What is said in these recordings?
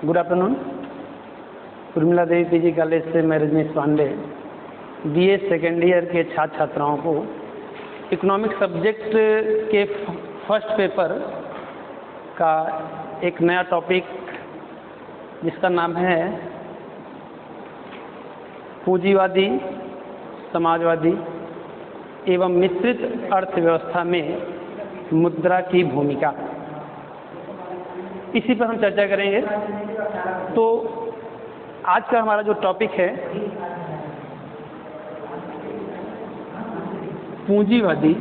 Good afternoon. Urmila Devi PG college से मैं Rajneesh Pandey BA second year के छात्र छात्राओं को इकोनॉमिक सब्जेक्ट के फर्स्ट पेपर का एक नया टॉपिक जिसका नाम है पूंजीवादी, समाजवादी एवं मिश्रित अर्थव्यवस्था में मुद्रा की भूमिका, इसी पर हम चर्चा करेंगे। तो आज का हमारा जो टॉपिक है पूंजीवादी,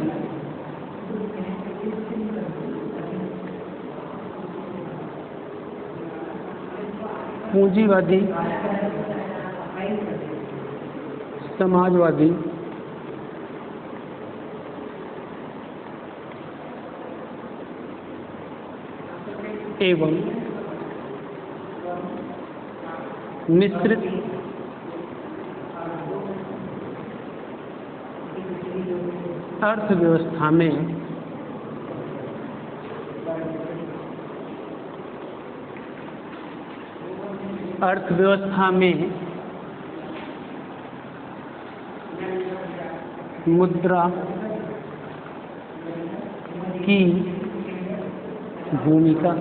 समाजवादी एवं मिश्रित अर्थव्यवस्था में मुद्रा की भूमिका।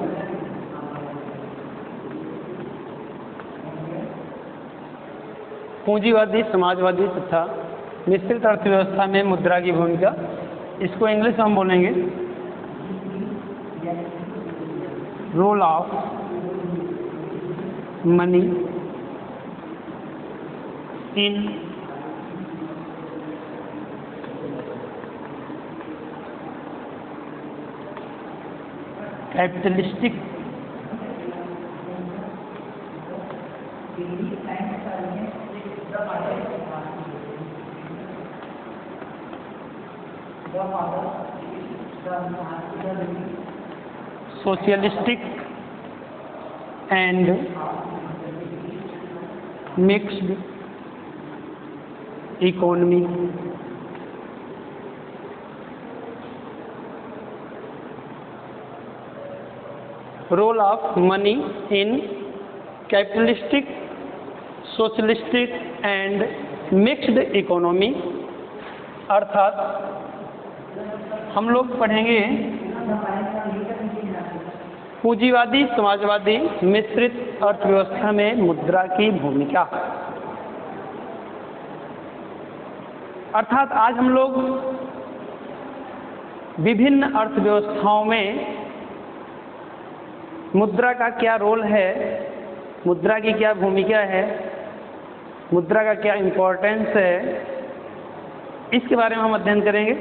पूंजीवादी, समाजवादी तथा मिश्रित अर्थव्यवस्था में मुद्रा की भूमिका, इसको इंग्लिश में हम बोलेंगे role of money in capitalistic socialistic and mixed economy role of money in capitalistic, socialistic and mixed economy. अर्थात हम लोग पढ़ेंगे पूंजीवादी, समाजवादी, मिश्रित अर्थव्यवस्था में मुद्रा की भूमिका। अर्थात आज हम लोग विभिन्न अर्थव्यवस्थाओं में मुद्रा का क्या रोल है, मुद्रा की क्या भूमिका है, मुद्रा का क्या इम्पोर्टेंस है, इसके बारे में हम अध्ययन करेंगे।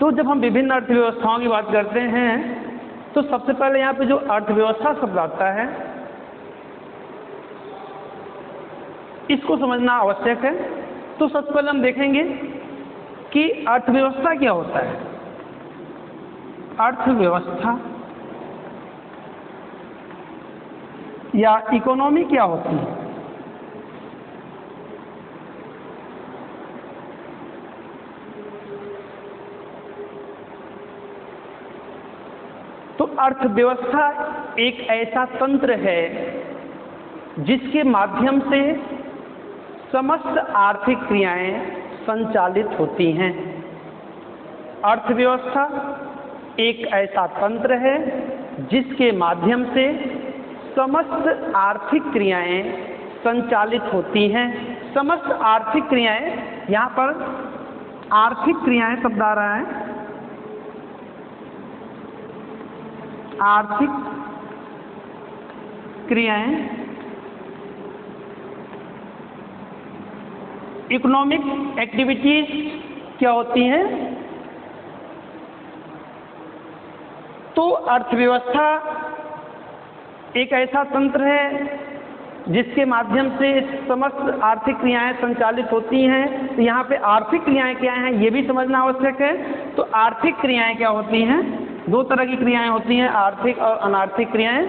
तो जब हम विभिन्न अर्थव्यवस्थाओं की बात करते हैं तो सबसे पहले यहाँ पे जो अर्थव्यवस्था शब्द आता है इसको समझना आवश्यक है। तो सबसे पहले हम देखेंगे कि अर्थव्यवस्था क्या होता है। अर्थव्यवस्था या इकोनॉमी क्या होती है। तो अर्थव्यवस्था एक ऐसा तंत्र है जिसके माध्यम से समस्त आर्थिक क्रियाएं संचालित होती हैं। अर्थव्यवस्था एक ऐसा तंत्र है जिसके माध्यम से समस्त आर्थिक क्रियाएं संचालित होती हैं। समस्त आर्थिक क्रियाएं, यहाँ पर आर्थिक क्रियाएं शब्द आ रहा है, आर्थिक क्रियाएं, इकोनॉमिक एक्टिविटीज क्या होती हैं। तो अर्थव्यवस्था एक ऐसा तंत्र है जिसके माध्यम से समस्त आर्थिक क्रियाएं संचालित होती हैं। तो यहाँ पे आर्थिक क्रियाएं क्या हैं ये भी समझना आवश्यक है। तो आर्थिक क्रियाएं क्या होती हैं, दो तरह की क्रियाएं होती हैं, आर्थिक और अनार्थिक क्रियाएं।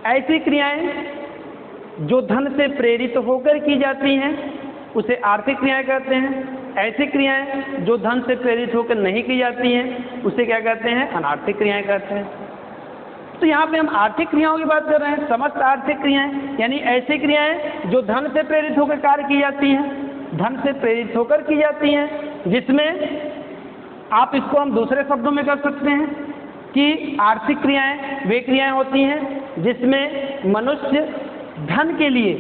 ऐसी क्रियाएं जो धन से प्रेरित होकर की जाती हैं उसे आर्थिक क्रियाएं कहते हैं, ऐसी क्रियाएं जो धन से प्रेरित होकर नहीं की जाती हैं उसे क्या कहते हैं? अनार्थिक क्रियाएं कहते हैं। तो यहाँ पे हम आर्थिक क्रियाओं की बात कर रहे हैं, समस्त आर्थिक क्रियाएं यानी ऐसी क्रियाएं जो धन से प्रेरित होकर कार्य की जाती हैं, धन से प्रेरित होकर की जाती हैं, जिसमें आप इसको हम दूसरे शब्दों में कर सकते हैं कि आर्थिक क्रियाएं वे क्रियाएं होती हैं जिसमें मनुष्य धन के लिए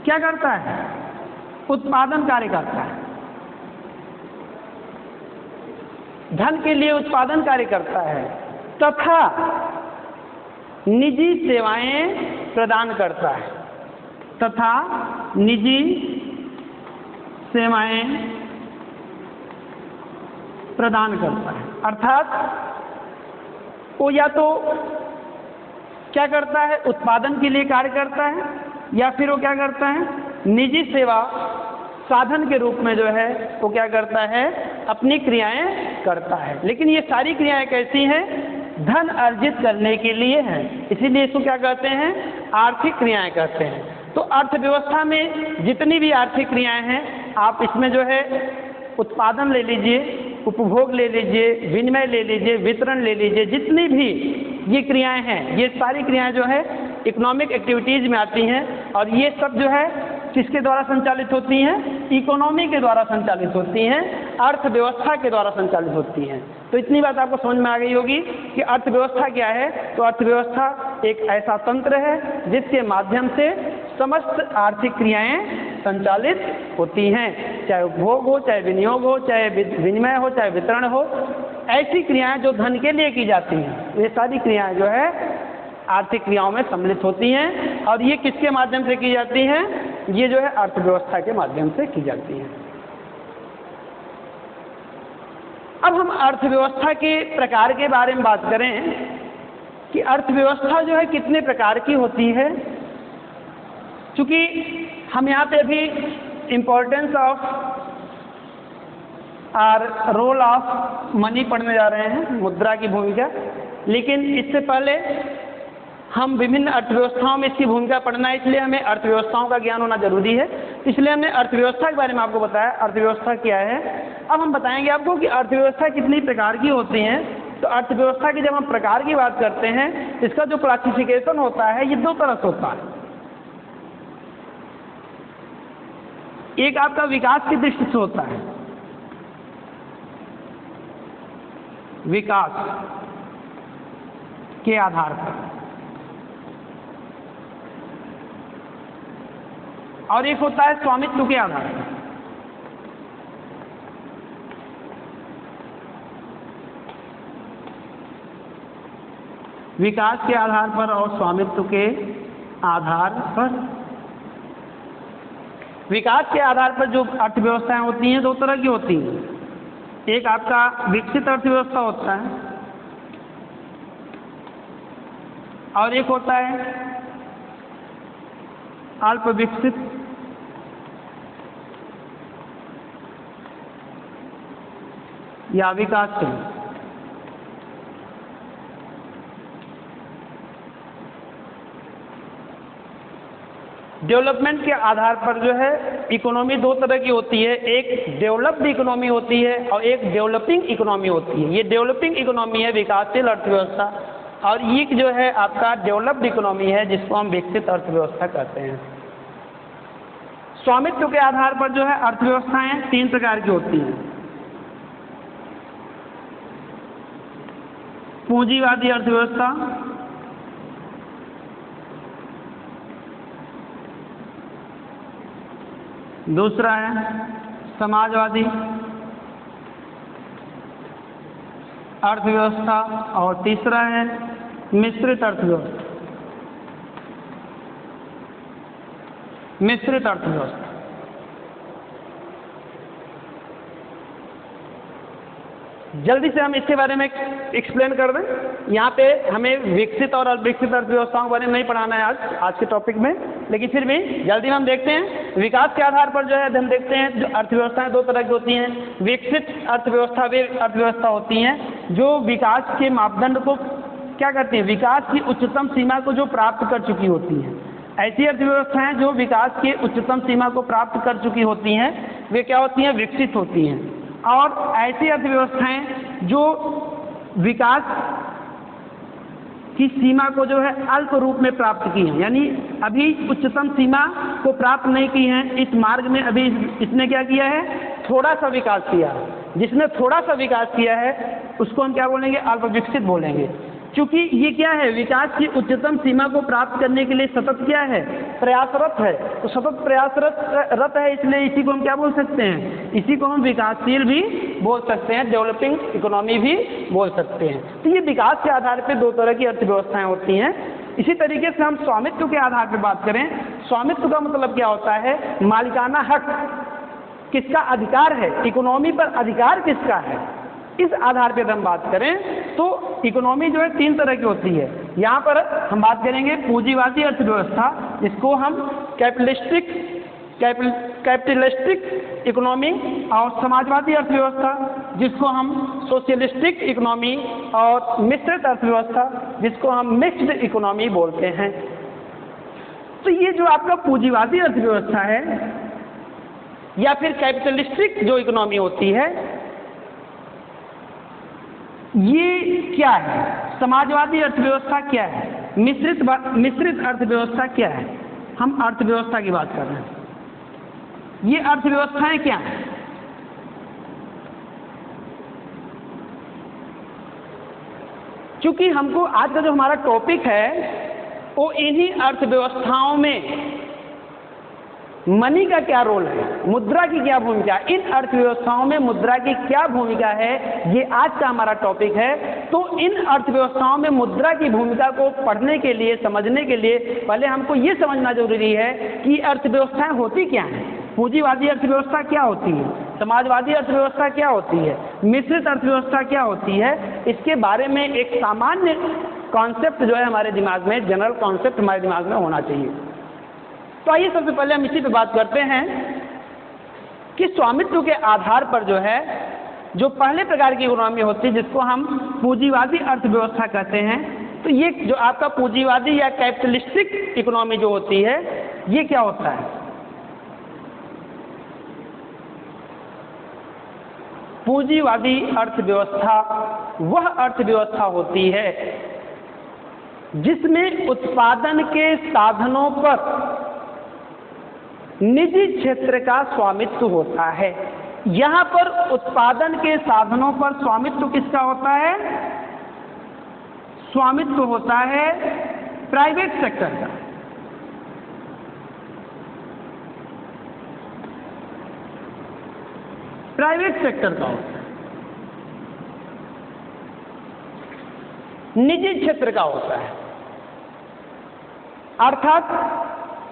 क्या करता है? उत्पादन कार्य करता है। धन के लिए उत्पादन कार्य करता है तथा निजी सेवाएं प्रदान करता है, तथा निजी सेवाएं प्रदान करता है। अर्थात वो या तो क्या करता है? उत्पादन के लिए कार्य करता है, या फिर वो क्या करता है? निजी सेवा साधन के रूप में जो है वो क्या करता है? अपनी क्रियाएं करता है। लेकिन ये सारी क्रियाएं कैसी हैं? धन अर्जित करने के लिए हैं, इसीलिए इसको क्या कहते हैं? आर्थिक क्रियाएं कहते हैं। तो अर्थव्यवस्था में जितनी भी आर्थिक क्रियाएं हैं, आप इसमें जो है उत्पादन ले लीजिए, उपभोग ले लीजिए, विनिमय ले लीजिए, वितरण ले लीजिए, जितनी भी ये क्रियाएं हैं, ये सारी क्रियाएं जो है इकोनॉमिक एक्टिविटीज में आती हैं। और ये सब जो है किसके द्वारा संचालित होती हैं? इकोनॉमी के द्वारा संचालित होती हैं, अर्थव्यवस्था के द्वारा संचालित होती हैं। तो इतनी बात आपको समझ में आ गई होगी कि अर्थव्यवस्था क्या है। तो अर्थव्यवस्था एक ऐसा तंत्र है जिसके माध्यम से समस्त आर्थिक क्रियाएं संचालित होती हैं, चाहे उपभोग हो, चाहे विनियोग हो, चाहे विनिमय हो, चाहे वितरण हो। ऐसी क्रियाएं जो धन के लिए की जाती हैं, ये सारी क्रियाएं जो है आर्थिक क्रियाओं में सम्मिलित होती हैं। और ये किसके माध्यम से की जाती हैं? ये जो है अर्थव्यवस्था के माध्यम से की जाती हैं। अब हम अर्थव्यवस्था के प्रकार के बारे में बात करें कि अर्थव्यवस्था जो है कितने प्रकार की होती है। चूंकि हम यहाँ पे अभी इम्पोर्टेंस ऑफ और रोल ऑफ मनी पढ़ने जा रहे हैं, मुद्रा की भूमिका। लेकिन इससे पहले हम विभिन्न अर्थव्यवस्थाओं में इसकी भूमिका पढ़ना है, इसलिए हमें अर्थव्यवस्थाओं का ज्ञान होना जरूरी है। इसलिए हमने अर्थव्यवस्था के बारे में आपको बताया, अर्थव्यवस्था क्या है। अब हम बताएंगे आपको कि अर्थव्यवस्था कितनी प्रकार की होती हैं। तो अर्थव्यवस्था की जब हम प्रकार की बात करते हैं, इसका जो क्लासिफिकेशन होता है ये दो तरह से होता है। एक आपका विकास की दृष्टि से होता है, विकास के आधार पर, और एक होता है स्वामित्व के आधार पर। विकास के आधार पर और स्वामित्व के आधार पर। विकास के आधार पर जो अर्थव्यवस्थाएं होती हैं दो तरह की होती हैं। एक आपका विकसित अर्थव्यवस्था होता है और एक होता है अल्प विकसित या विकासशील। डेवलपमेंट के आधार पर जो है इकोनॉमी दो तरह की होती है, एक डेवलप्ड इकोनॉमी होती है और एक डेवलपिंग इकोनॉमी होती है। ये डेवलपिंग इकोनॉमी है विकासशील अर्थव्यवस्था, और ये जो है आपका डेवलप्ड इकोनॉमी है जिसको हम विकसित अर्थव्यवस्था कहते हैं। स्वामित्व के आधार पर जो है अर्थव्यवस्थाएं तीन प्रकार की होती हैं। पूंजीवादी अर्थव्यवस्था, दूसरा है समाजवादी अर्थव्यवस्था और तीसरा है मिश्रित अर्थव्यवस्था। मिश्रित अर्थव्यवस्था जल्दी से हम इसके बारे में एक्सप्लेन कर दें। यहाँ पे हमें विकसित और अविकसित अर्थव्यवस्थाओं के बारे में नहीं पढ़ाना है आज के टॉपिक में, लेकिन फिर भी जल्दी हम देखते हैं। विकास के आधार पर जो है हम देखते हैं जो अर्थव्यवस्थाएं दो तरह की होती हैं। विकसित अर्थव्यवस्था वे अर्थव्यवस्था होती हैं जो विकास के मापदंड को क्या करती हैं, विकास की उच्चतम सीमा को जो प्राप्त कर चुकी होती हैं। ऐसी अर्थव्यवस्थाएं जो विकास की उच्चतम सीमा को प्राप्त कर चुकी होती हैं, वे क्या होती हैं? विकसित होती हैं। और ऐसी अर्थव्यवस्थाएं जो विकास की सीमा को जो है अल्प रूप में प्राप्त की हैं, यानी अभी उच्चतम सीमा को प्राप्त नहीं की हैं, इस मार्ग में अभी इसने क्या किया है? थोड़ा सा विकास किया है। जिसने थोड़ा सा विकास किया है उसको हम क्या बोलेंगे? अल्प विकसित बोलेंगे। क्योंकि ये क्या है? विकास की उच्चतम सीमा को प्राप्त करने के लिए सतत क्या है? प्रयासरत है। तो सतत प्रयासरत है, इसलिए इसी को हम क्या बोल सकते हैं? इसी को हम विकासशील भी बोल सकते हैं, डेवलपिंग इकोनॉमी भी बोल सकते हैं। तो ये विकास के आधार पर दो तरह की अर्थव्यवस्थाएं होती हैं। इसी तरीके से हम स्वामित्व के आधार पर बात करें, स्वामित्व का मतलब क्या होता है? मालिकाना हक, किसका अधिकार है? इकोनॉमी पर अधिकार किसका है? इस आधार पर हम बात करें तो इकोनॉमी जो है तीन तरह की होती है। यहाँ पर हम बात करेंगे पूंजीवादी अर्थव्यवस्था, जिसको हम कैपिटलिस्टिक इकोनॉमी, और समाजवादी अर्थव्यवस्था जिसको हम सोशलिस्टिक इकोनॉमी, और मिश्रित अर्थव्यवस्था जिसको हम मिक्स्ड इकोनॉमी बोलते हैं। तो ये जो आपका पूंजीवादी अर्थव्यवस्था है या फिर कैपिटलिस्टिक जो इकोनॉमी होती है, ये क्या है? समाजवादी अर्थव्यवस्था क्या है? मिश्रित अर्थव्यवस्था क्या है? हम अर्थव्यवस्था की बात कर रहे हैं। ये अर्थव्यवस्थाएं क्या हैं? क्योंकि हमको आज का जो हमारा टॉपिक है वो इन्हीं अर्थव्यवस्थाओं में मनी का क्या रोल है, मुद्रा की क्या भूमिका, इन अर्थव्यवस्थाओं में मुद्रा की क्या भूमिका है, ये आज का हमारा टॉपिक है। तो इन अर्थव्यवस्थाओं में मुद्रा की भूमिका को पढ़ने के लिए, समझने के लिए पहले हमको ये समझना जरूरी है कि अर्थव्यवस्थाएं होती क्या हैं। पूंजीवादी अर्थव्यवस्था क्या होती है, समाजवादी अर्थव्यवस्था क्या होती है, मिश्रित अर्थव्यवस्था क्या होती है, इसके बारे में एक सामान्य कॉन्सेप्ट जो है हमारे दिमाग में, जनरल कॉन्सेप्ट हमारे दिमाग में होना चाहिए। तो आइए सबसे पहले हम इसी पे बात करते हैं कि स्वामित्व के आधार पर जो है, जो पहले प्रकार की इकोनॉमी होती है जिसको हम पूंजीवादी अर्थव्यवस्था कहते हैं, तो ये जो आपका पूंजीवादी या कैपिटलिस्टिक इकोनॉमी जो होती है, ये क्या होता है? पूंजीवादी अर्थव्यवस्था वह अर्थव्यवस्था होती है जिसमें उत्पादन के साधनों पर निजी क्षेत्र का स्वामित्व होता है। यहां पर उत्पादन के साधनों पर स्वामित्व किसका होता है? स्वामित्व होता है प्राइवेट सेक्टर का। प्राइवेट सेक्टर का होता है, निजी क्षेत्र का होता है। अर्थात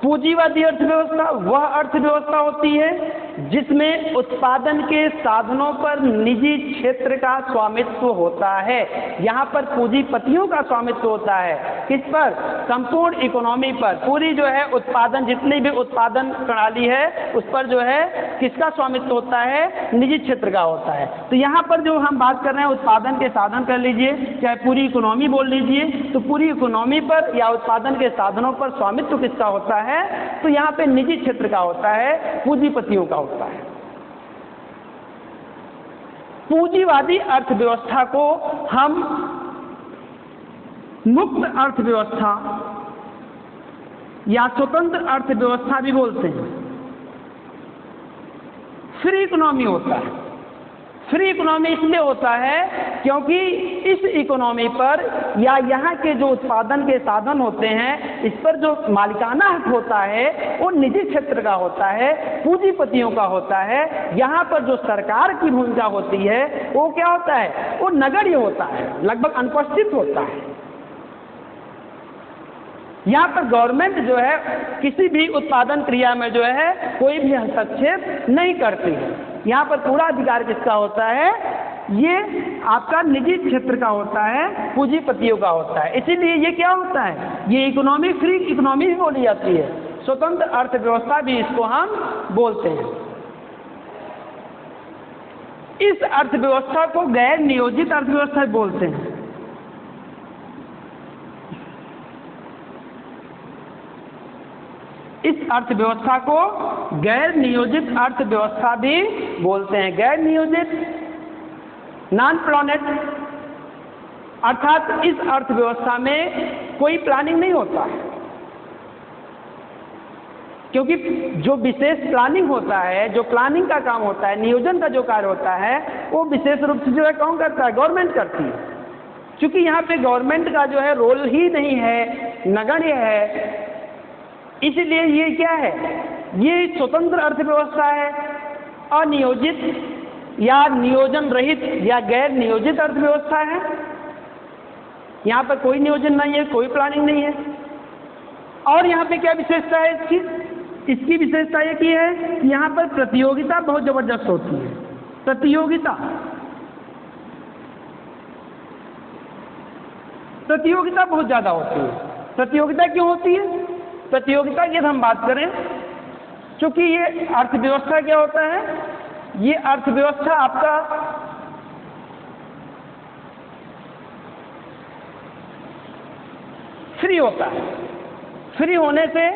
पूंजीवादी अर्थव्यवस्था वह अर्थव्यवस्था होती है जिसमें उत्पादन के साधनों पर निजी क्षेत्र का स्वामित्व होता है। यहाँ पर पूंजीपतियों का स्वामित्व होता है, किस पर? संपूर्ण इकोनॉमी पर। पूरी जो है उत्पादन, जितनी भी उत्पादन प्रणाली है उस पर जो है किसका स्वामित्व होता है? निजी क्षेत्र का होता है। तो यहाँ पर जो हम बात कर रहे हैं उत्पादन के साधन कर लीजिए, चाहे पूरी इकोनॉमी बोल लीजिए, तो पूरी इकोनॉमी पर या उत्पादन के साधनों पर स्वामित्व किसका होता है? तो यहाँ पे निजी क्षेत्र का होता है, पूंजीपतियों का होता है। पूंजीवादी अर्थव्यवस्था को हम मुक्त अर्थव्यवस्था या स्वतंत्र अर्थव्यवस्था भी बोलते हैं। फ्री इकोनॉमी होता है। फ्री इकोनॉमी इसलिए होता है क्योंकि इस इकोनॉमी पर या यहाँ के जो उत्पादन के साधन होते हैं, इस पर जो मालिकाना हक होता है वो निजी क्षेत्र का होता है, पूंजीपतियों का होता है। यहाँ पर जो सरकार की भूमिका होती है वो क्या होता है? वो नगण्य होता है, लगभग अनुपस्थित होता है। यहाँ पर गवर्नमेंट जो है किसी भी उत्पादन क्रिया में जो है कोई भी हस्तक्षेप नहीं करती है। यहाँ पर पूरा अधिकार किसका होता है? ये आपका निजी क्षेत्र का होता है, पूंजीपतियों का होता है। इसीलिए ये क्या होता है? ये इकोनॉमी फ्री इकोनॉमी भी बोली जाती है, स्वतंत्र अर्थव्यवस्था भी इसको हम बोलते हैं। इस अर्थव्यवस्था को गैर नियोजित अर्थव्यवस्था बोलते हैं। इस अर्थव्यवस्था को गैर नियोजित अर्थव्यवस्था भी बोलते हैं। गैर नियोजित, नॉन प्लानेट, अर्थात इस अर्थव्यवस्था में कोई प्लानिंग नहीं होता है, क्योंकि जो विशेष प्लानिंग होता है, जो प्लानिंग का काम होता है, नियोजन का जो कार्य होता है, वो विशेष रूप से जो है कौन करता है? गवर्नमेंट करती है। क्योंकि यहाँ पे गवर्नमेंट का जो है रोल ही नहीं है, नगण्य है, इसलिए ये क्या है? ये स्वतंत्र अर्थव्यवस्था है, अनियोजित या नियोजन रहित या गैर नियोजित अर्थव्यवस्था है। यहाँ पर कोई नियोजन नहीं है, कोई प्लानिंग नहीं है। और यहाँ पे क्या विशेषता है इसकी? इसकी विशेषता ये की है कि यहाँ पर प्रतियोगिता बहुत जबरदस्त होती है। प्रतियोगिता बहुत ज़्यादा होती है। प्रतियोगिता क्यों होती है? प्रतियोगिता की हम बात करें, क्योंकि ये अर्थव्यवस्था क्या होता है? ये अर्थव्यवस्था आपका फ्री होता है। फ्री होने से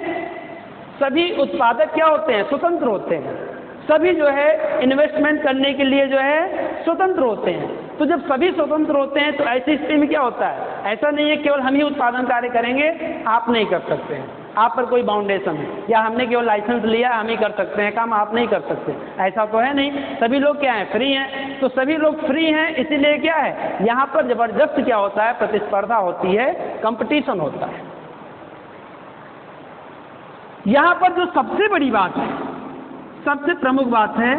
सभी उत्पादक क्या होते हैं? स्वतंत्र होते हैं। सभी जो है इन्वेस्टमेंट करने के लिए जो है स्वतंत्र होते हैं। तो जब सभी स्वतंत्र होते हैं तो ऐसी स्थिति में क्या होता है? ऐसा नहीं है केवल हम ही उत्पादन कार्य करेंगे, आप नहीं कर सकते हैं, आप पर कोई बाउंडेशन है, या हमने केवल लाइसेंस लिया हम ही कर सकते हैं काम, आप नहीं कर सकते, ऐसा तो है नहीं। सभी लोग क्या हैं? फ्री हैं। तो सभी लोग फ्री हैं, इसीलिए क्या है? यहाँ पर जबरदस्त क्या होता है? प्रतिस्पर्धा होती है, कंपटीशन होता है। यहाँ पर जो सबसे बड़ी बात है, सबसे प्रमुख बात है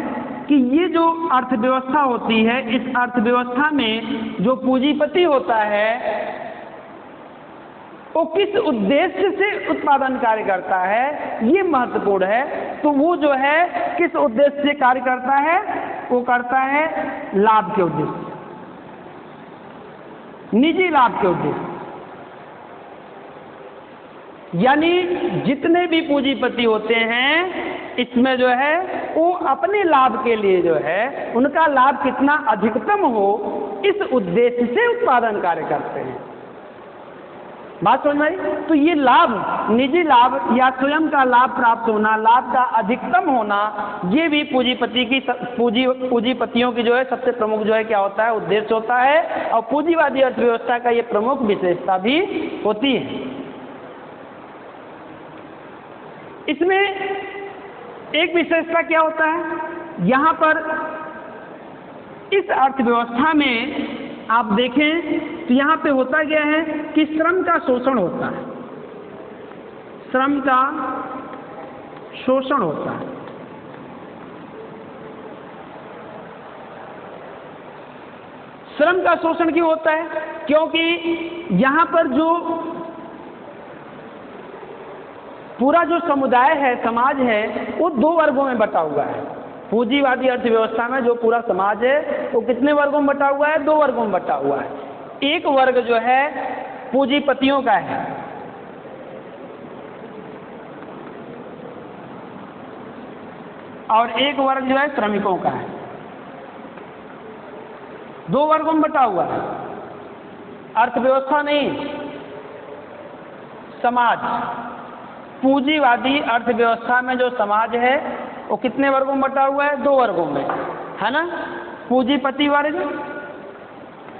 कि ये जो अर्थव्यवस्था होती है, इस अर्थव्यवस्था में जो पूंजीपति होता है वो किस उद्देश्य से उत्पादन कार्य करता है, ये महत्वपूर्ण है। तो वो जो है किस उद्देश्य से कार्य करता है? वो करता है लाभ के उद्देश्य, निजी लाभ के उद्देश्य। यानी जितने भी पूंजीपति होते हैं इसमें जो है वो अपने लाभ के लिए जो है उनका लाभ कितना अधिकतम हो, इस उद्देश्य से उत्पादन कार्य करते हैं। बात समझ में आई? तो ये लाभ, निजी लाभ या स्वयं का लाभ प्राप्त होना, लाभ का अधिकतम होना, ये भी पूंजीपतियों की जो है सबसे प्रमुख जो है क्या होता है? उद्देश्य होता है। और पूंजीवादी अर्थव्यवस्था का ये प्रमुख विशेषता भी होती है। इसमें एक विशेषता क्या होता है? यहाँ पर इस अर्थव्यवस्था में आप देखें तो यहाँ पे होता क्या है कि श्रम का शोषण होता है। श्रम का शोषण होता है। श्रम का शोषण क्यों होता है? क्योंकि यहाँ पर जो पूरा जो समुदाय है, समाज है, वो दो वर्गों में बटा हुआ है। पूंजीवादी अर्थव्यवस्था में जो पूरा समाज है वो कितने वर्गों में बटा हुआ है? दो वर्गों में बटा हुआ है। एक वर्ग जो है पूंजीपतियों का है, और एक वर्ग जो है श्रमिकों का है। दो वर्गों में बटा हुआ है। अर्थव्यवस्था नहीं, समाज। पूंजीवादी अर्थव्यवस्था में जो समाज है वो कितने वर्गों में बटा हुआ है? दो वर्गों में, है ना? पूंजीपति वर्ग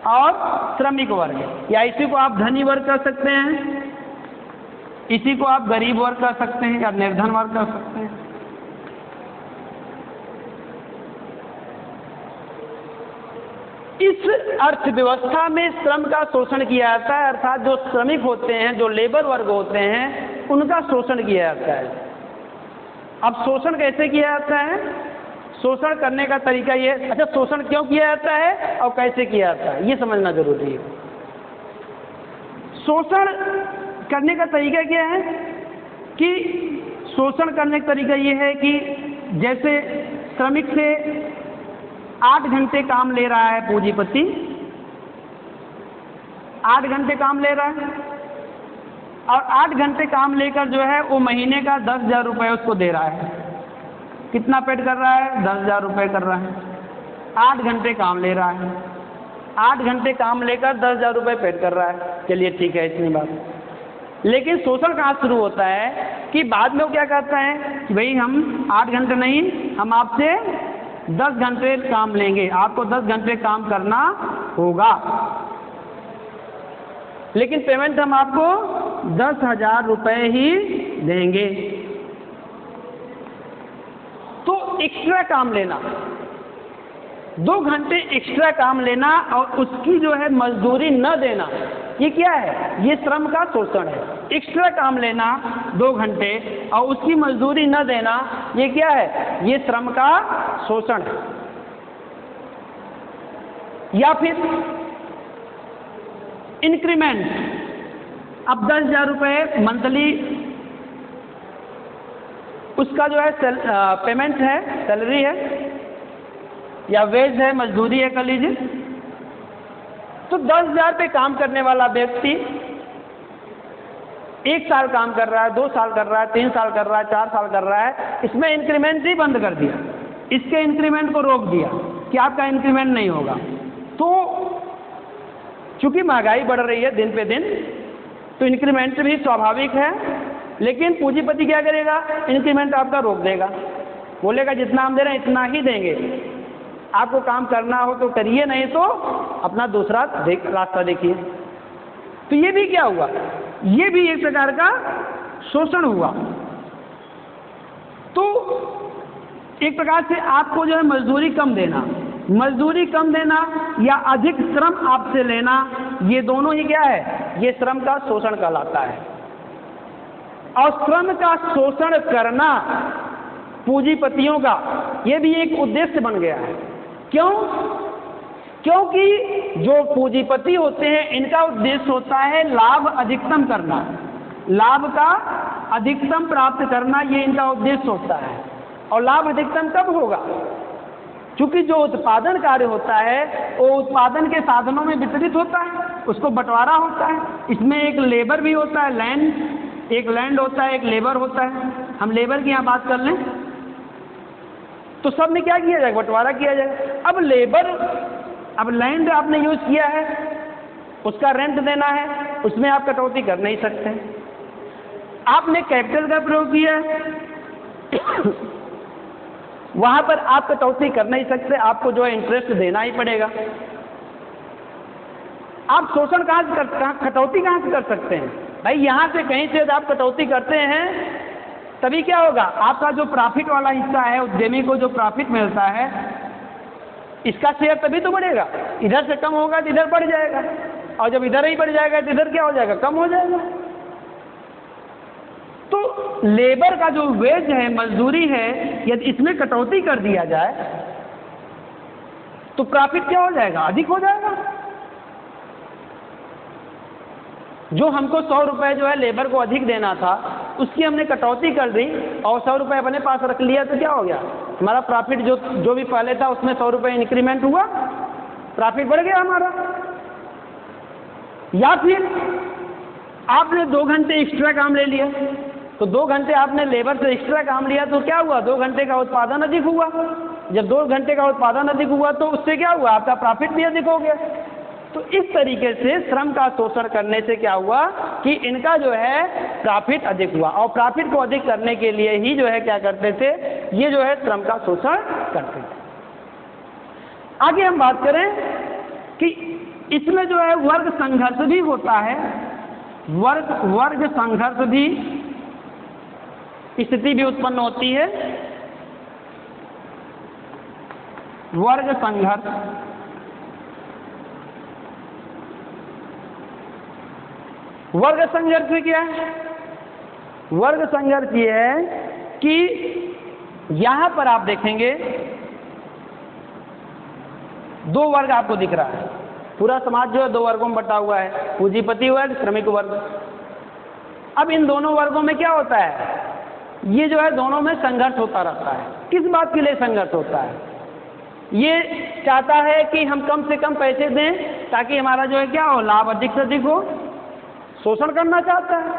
और श्रमिक वर्ग। या इसी को आप धनी वर्ग कर सकते हैं, इसी को आप गरीब वर्ग कर सकते हैं, या निर्धन वर्ग कर सकते हैं। इस अर्थव्यवस्था में श्रम का शोषण किया जाता है, अर्थात जो श्रमिक होते हैं, जो लेबर वर्ग होते हैं, उनका शोषण किया जाता है। अब शोषण कैसे किया जाता है? शोषण करने का तरीका ये, अच्छा शोषण क्यों किया जाता है और कैसे किया जाता है, ये समझना जरूरी है। शोषण करने का तरीका क्या है कि शोषण करने का तरीका ये है कि जैसे श्रमिक से 8 घंटे काम ले रहा है पूंजीपति, 8 घंटे काम ले रहा है, और 8 घंटे काम लेकर जो है वो महीने का 10,000 रुपये उसको दे रहा है। कितना पेड कर रहा है? 10,000 रुपये कर रहा है। 8 घंटे काम ले रहा है, 8 घंटे काम लेकर 10,000 रुपये पेड कर रहा है। चलिए ठीक है, इतनी बात। लेकिन शोषण कहाँ शुरू होता है कि बाद में वो क्या कहता है कि भाई हम 8 घंटे नहीं, हम आपसे 10 घंटे काम लेंगे, आपको 10 घंटे काम करना होगा, लेकिन पेमेंट हम आपको 10,000 रुपये ही देंगे। तो एक्स्ट्रा काम लेना, 2 घंटे एक्स्ट्रा काम लेना और उसकी जो है मजदूरी न देना, ये क्या है? ये श्रम का शोषण है। एक्स्ट्रा काम लेना 2 घंटे और उसकी मजदूरी न देना, ये क्या है? ये श्रम का शोषण है। या फिर इंक्रीमेंट, अब 10,000 रुपये मंथली उसका जो है पेमेंट है, सैलरी है या वेज है, मजदूरी है कर लीजिए। तो 10,000 पे काम करने वाला व्यक्ति 1 साल काम कर रहा है, 2 साल कर रहा है, 3 साल कर रहा है, 4 साल कर रहा है, इसमें इंक्रीमेंट ही बंद कर दिया, इसके इंक्रीमेंट को रोक दिया कि आपका इंक्रीमेंट नहीं होगा। तो चूंकि महंगाई बढ़ रही है दिन पे दिन, तो इंक्रीमेंट भी स्वाभाविक है, लेकिन पूंजीपति क्या करेगा? इंक्रीमेंट आपका रोक देगा, बोलेगा जितना हम दे रहे हैं इतना ही देंगे, आपको काम करना हो तो करिए, नहीं तो अपना दूसरा रास्ता देखिए। तो ये भी क्या हुआ? ये भी एक प्रकार का शोषण हुआ। तो एक प्रकार से आपको जो है मजदूरी कम देना, मजदूरी कम देना या अधिक श्रम आपसे लेना, ये दोनों ही क्या है? ये श्रम का शोषण कहलाता है। और श्रम का शोषण करना पूंजीपतियों का ये भी एक उद्देश्य बन गया है। क्यों? क्योंकि जो पूंजीपति होते हैं इनका उद्देश्य होता है लाभ अधिकतम करना, लाभ का अधिकतम प्राप्त करना, ये इनका उद्देश्य होता है। और लाभ अधिकतम कब होगा? क्योंकि जो उत्पादन कार्य होता है वो उत्पादन के साधनों में वितरित होता है, उसको बंटवारा होता है। इसमें एक लेबर भी होता है, लैंड, एक लैंड होता है, एक लेबर होता है। हम लेबर की यहाँ बात कर लें तो सब में क्या किया जाएगा? बंटवारा किया जाएगा। अब लेबर, अब लैंड आपने यूज किया है, उसका रेंट देना है, उसमें आप कटौती कर नहीं सकते। आपने कैपिटल का प्रयोग किया है वहां पर आप कटौती कर नहीं सकते, आपको जो है इंटरेस्ट देना ही पड़ेगा। आप शोषण कटौती कहां से कर सकते हैं? भाई यहां से कहीं से आप कटौती करते हैं तभी क्या होगा? आपका जो प्रॉफिट वाला हिस्सा है, उद्यमी को जो प्रॉफिट मिलता है, इसका शेयर तभी तो बढ़ेगा। इधर से कम होगा तो इधर बढ़ जाएगा, और जब इधर ही बढ़ जाएगा तो इधर क्या हो जाएगा? कम हो जाएगा। तो लेबर का जो वेज है, मजदूरी है, यदि इसमें कटौती कर दिया जाए तो प्रॉफिट क्या हो जाएगा? अधिक हो जाएगा। जो हमको 100 रुपये जो है लेबर को अधिक देना था, उसकी हमने कटौती कर दी और 100 रुपये अपने पास रख लिया, तो क्या हो गया? हमारा प्रॉफिट जो भी पहले था उसमें 100 रुपये इंक्रीमेंट हुआ, प्रॉफिट बढ़ गया हमारा। या फिर आपने 2 घंटे एक्स्ट्रा काम ले लिया, तो 2 घंटे आपने लेबर से एक्स्ट्रा काम लिया, तो क्या हुआ? 2 घंटे का उत्पादन अधिक हुआ। जब 2 घंटे का उत्पादन अधिक हुआ तो उससे क्या हुआ? आपका प्रॉफिट भी अधिक हो गया। तो इस तरीके से श्रम का शोषण करने से क्या हुआ कि इनका जो है प्रॉफिट अधिक हुआ, और प्रॉफिट को अधिक करने के लिए ही जो है क्या करते थे? ये जो है श्रम का शोषण करते थे। आगे हम बात करें कि इसमें जो है वर्ग संघर्ष भी होता है। वर्ग संघर्ष भी स्थिति भी उत्पन्न होती है। वर्ग संघर्ष, वर्ग संघर्ष क्या है? वर्ग संघर्ष ये है कि यहां पर आप देखेंगे 2 वर्ग आपको दिख रहा है। पूरा समाज जो है 2 वर्गों में बटा हुआ है, पूंजीपति वर्ग, श्रमिक वर्ग। अब इन दोनों वर्गों में क्या होता है? ये जो है दोनों में संघर्ष होता रहता है। किस बात के लिए संघर्ष होता है? ये चाहता है कि हम कम से कम पैसे दें ताकि हमारा जो है क्या हो? लाभ अधिक से अधिक हो। शोषण करना चाहता है।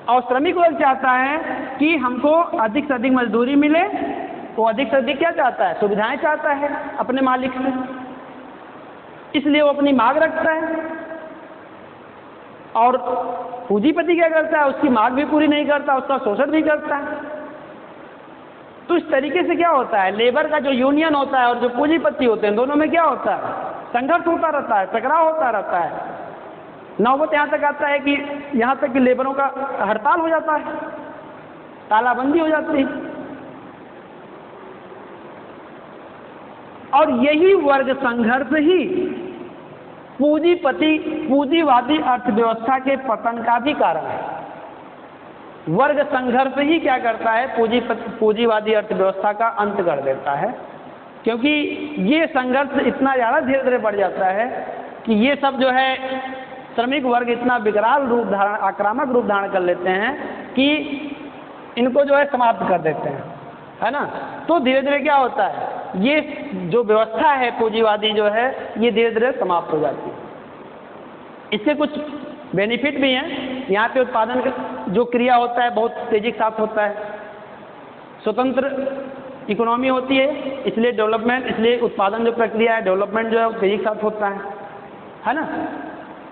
और श्रमिक वर्ग चाहता है कि हमको अधिक से अधिक मजदूरी मिले। वो अधिक से अधिक क्या चाहता है? सुविधाएं चाहता है अपने मालिक से, इसलिए वो अपनी मांग रखता है। और पूंजीपति क्या करता है, उसकी मांग भी पूरी नहीं करता, उसका शोषण भी करता है। तो इस तरीके से क्या होता है, लेबर का जो यूनियन होता है और जो पूंजीपति होते हैं, दोनों में क्या होता है, संघर्ष होता रहता है, टकराव होता रहता है। नौबत यहाँ तक आता है कि यहाँ तक कि लेबरों का हड़ताल हो जाता है, तालाबंदी हो जाती है। और यही वर्ग संघर्ष ही पूंजीवादी अर्थव्यवस्था के पतन का भी कारण है। वर्ग संघर्ष ही क्या करता है, पूंजीवादी अर्थव्यवस्था का अंत कर देता है, क्योंकि ये संघर्ष इतना ज़्यादा धीरे धीरे बढ़ जाता है कि ये सब जो है श्रमिक वर्ग इतना विकराल रूप धारण, आक्रामक रूप धारण कर लेते हैं कि इनको जो है समाप्त कर देते हैं, है ना। तो धीरे धीरे क्या होता है, ये जो व्यवस्था है पूंजीवादी जो है ये धीरे धीरे समाप्त हो जाती है। इसके कुछ बेनिफिट भी हैं। यहाँ पे उत्पादन जो क्रिया होता है बहुत तेजी के साथ होता है, स्वतंत्र इकोनॉमी होती है, इसलिए डेवलपमेंट, इसलिए उत्पादन जो प्रक्रिया है, डेवलपमेंट जो है वो तेजी के साथ होता है ना।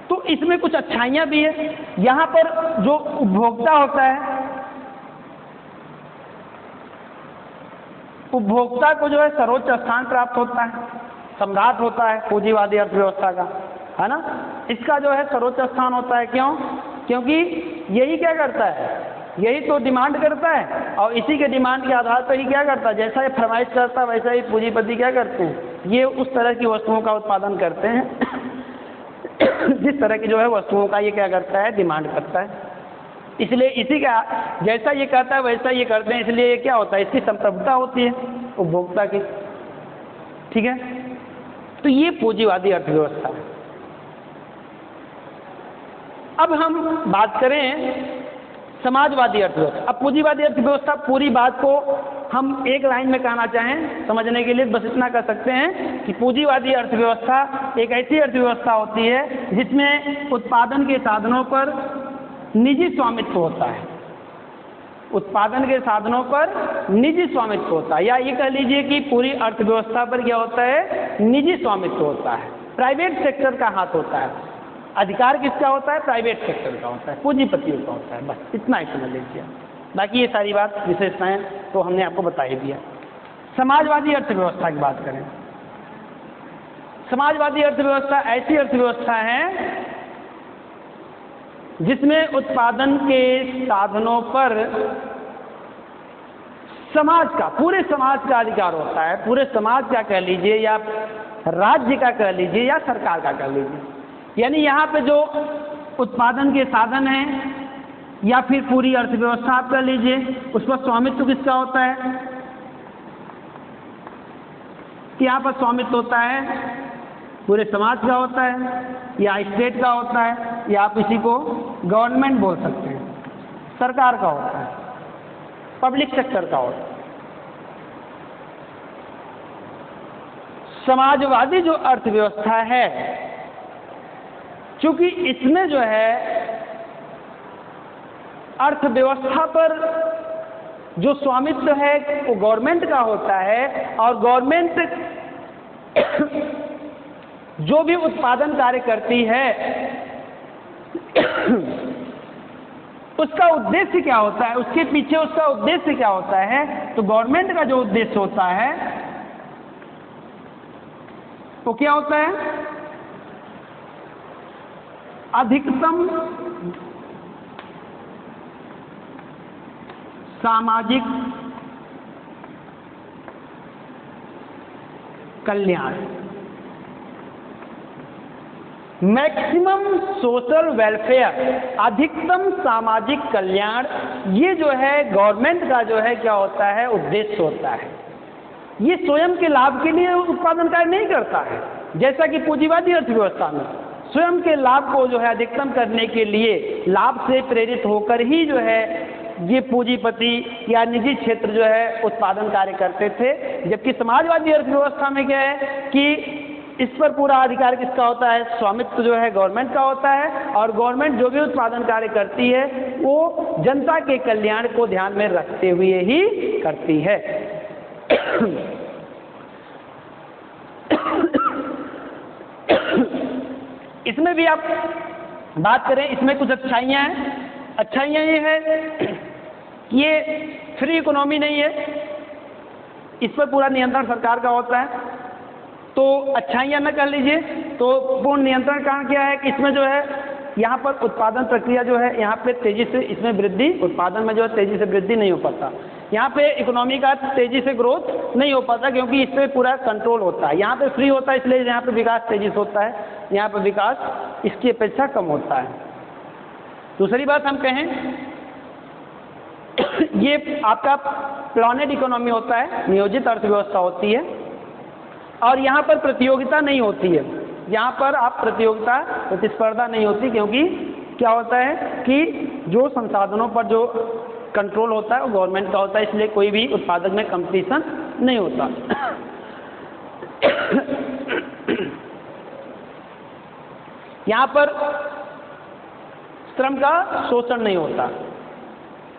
तो इसमें कुछ अच्छाइयाँ भी है। यहाँ पर जो उपभोक्ता होता है, उपभोक्ता को जो है सर्वोच्च स्थान प्राप्त होता है, सम्राट होता है पूंजीवादी अर्थव्यवस्था का, है ना। इसका जो है सर्वोच्च स्थान होता है। क्यों? क्योंकि यही क्या करता है, यही तो डिमांड करता है और इसी के डिमांड के आधार पर ही क्या करता है, जैसा ये फरमाइश करता है वैसा ही पूंजीपति क्या करते हैं, ये उस तरह की वस्तुओं का उत्पादन करते हैं जिस तरह की जो है वस्तुओं का ये क्या करता है, डिमांड करता है। इसलिए इसी का जैसा ये कहता है वैसा ये करते हैं, इसलिए ये क्या होता है, इसकी संप्रभुता होती है उपभोक्ता की। ठीक है, तो ये पूंजीवादी अर्थव्यवस्था है। अब हम बात करें समाजवादी अर्थव्यवस्था। अब पूंजीवादी अर्थव्यवस्था पूरी बात को हम एक लाइन में कहना चाहें समझने के लिए बस इतना कर सकते हैं कि पूंजीवादी अर्थव्यवस्था एक ऐसी अर्थव्यवस्था होती है जिसमें उत्पादन के साधनों पर निजी स्वामित्व होता है। उत्पादन के साधनों पर निजी स्वामित्व होता है, या ये कह लीजिए कि पूरी अर्थव्यवस्था पर क्या होता है, निजी स्वामित्व होता है, प्राइवेट सेक्टर का हाथ होता है। अधिकार किसका होता है, प्राइवेट सेक्टर का होता है, पूंजीपतियों का होता है। बस इतना ही समझ लीजिए, बाकी ये सारी बात विशेषताएं तो हमने आपको बता ही दिया। समाजवादी अर्थव्यवस्था की बात करें, समाजवादी अर्थव्यवस्था ऐसी अर्थव्यवस्था है जिसमें उत्पादन के साधनों पर समाज का, पूरे समाज का अधिकार होता है। पूरे समाज का कह लीजिए, या राज्य का कह लीजिए, या सरकार का कह लीजिए। यानी यहाँ पे जो उत्पादन के साधन हैं या फिर पूरी अर्थव्यवस्था आप कह लीजिए, उस पर स्वामित्व किसका होता है, यहाँ पर स्वामित्व होता है पूरे समाज का होता है, या स्टेट का होता है, या आप इसी को गवर्नमेंट बोल सकते हैं, सरकार का होता है, पब्लिक सेक्टर का होता है। समाजवादी जो अर्थव्यवस्था है, चूंकि इसमें जो है अर्थव्यवस्था पर जो स्वामित्व है वो गवर्नमेंट का होता है, और गवर्नमेंट जो भी उत्पादन कार्य करती है उसका उद्देश्य क्या होता है, उसके पीछे उसका उद्देश्य क्या होता है। तो गवर्नमेंट का जो उद्देश्य होता है वो क्या होता है, अधिकतम सामाजिक कल्याण, मैक्सिमम सोशल वेलफेयर, अधिकतम सामाजिक कल्याण, ये जो है गवर्नमेंट का जो है क्या होता है, उद्देश्य होता है। ये स्वयं के लाभ के लिए उत्पादन कार्य नहीं करता है, जैसा कि पूंजीवादी अर्थव्यवस्था में स्वयं के लाभ को जो है अधिकतम करने के लिए लाभ से प्रेरित होकर ही जो है ये पूंजीपति या निजी क्षेत्र जो है उत्पादन कार्य करते थे। जबकि समाजवादी अर्थव्यवस्था में क्या है कि इस पर पूरा अधिकार किसका होता है, स्वामित्व जो है गवर्नमेंट का होता है, और गवर्नमेंट जो भी उत्पादन कार्य करती है वो जनता के कल्याण को ध्यान में रखते हुए ही करती है। इसमें भी आप बात करें इसमें कुछ अच्छाइयाँ हैं। अच्छाइयाँ ये है कि ये फ्री इकोनॉमी नहीं है, इस पर पूरा नियंत्रण सरकार का होता है। तो अच्छाइयाँ न कर लीजिए तो पूर्ण नियंत्रण कारण क्या है कि इसमें जो है यहाँ पर उत्पादन प्रक्रिया जो है यहाँ पे तेजी से इसमें वृद्धि, उत्पादन में जो है तेजी से वृद्धि नहीं हो पाता। यहाँ पे इकोनॉमी का तेजी से ग्रोथ नहीं हो पाता क्योंकि इस पर पूरा कंट्रोल होता है। यहाँ पे फ्री होता है इसलिए यहाँ पे विकास तेजी से होता है, यहाँ पे विकास इसकी अपेक्षा कम होता है। दूसरी बात हम कहें ये आपका प्लानेड इकोनॉमी होता है, नियोजित अर्थव्यवस्था होती है और यहाँ पर प्रतियोगिता नहीं होती है। यहाँ पर आप प्रतियोगिता प्रतिस्पर्धा नहीं होती क्योंकि क्या होता है कि जो संसाधनों पर जो कंट्रोल होता है वो गवर्नमेंट का होता है, इसलिए कोई भी उत्पादक में कंपटीशन नहीं होता। यहाँ पर श्रम का शोषण नहीं होता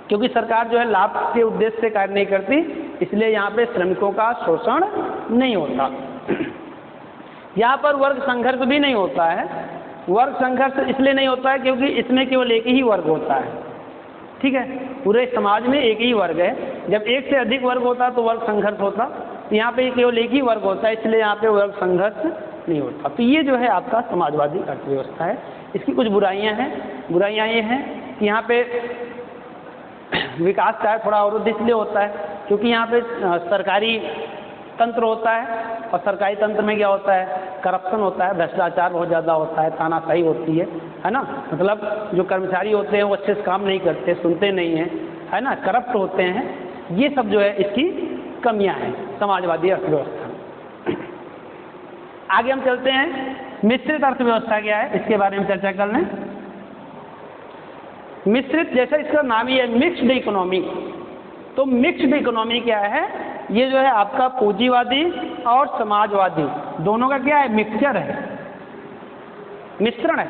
क्योंकि सरकार जो है लाभ के उद्देश्य से कार्य नहीं करती, इसलिए यहाँ पे श्रमिकों का शोषण नहीं होता। यहाँ पर वर्ग संघर्ष भी नहीं होता है। वर्ग संघर्ष इसलिए नहीं होता है क्योंकि इसमें केवल एक ही वर्ग होता है, ठीक है, पूरे समाज में एक ही वर्ग है। जब एक से अधिक वर्ग होता तो वर्ग संघर्ष होता, तो यहाँ पे केवल एक ही वर्ग होता है, इसलिए यहाँ पे वर्ग संघर्ष नहीं होता। तो ये जो है आपका समाजवादी अर्थव्यवस्था है। इसकी कुछ बुराइयाँ हैं। बुराइयाँ ये हैं कि यहाँ पे विकास का थोड़ा अवरुद्ध इसलिए होता है क्योंकि यहाँ पे सरकारी तंत्र होता है और सरकारी तंत्र में क्या होता है, करप्शन होता है, भ्रष्टाचार बहुत ज़्यादा होता है, तानाशाही होती है ना। मतलब जो कर्मचारी होते हैं वो अच्छे से काम नहीं करते, सुनते नहीं हैं, है ना, करप्ट होते हैं। ये सब जो है इसकी कमियां हैं समाजवादी अर्थव्यवस्था। आगे हम चलते हैं, मिश्रित अर्थव्यवस्था क्या है इसके बारे में चर्चा कर लें। मिश्रित, जैसा इसका नाम ही है मिक्स्ड इकोनॉमी, तो मिक्स्ड इकोनॉमी क्या है, ये जो है आपका पूंजीवादी और समाजवादी दोनों का क्या है, मिक्सचर है, मिश्रण है,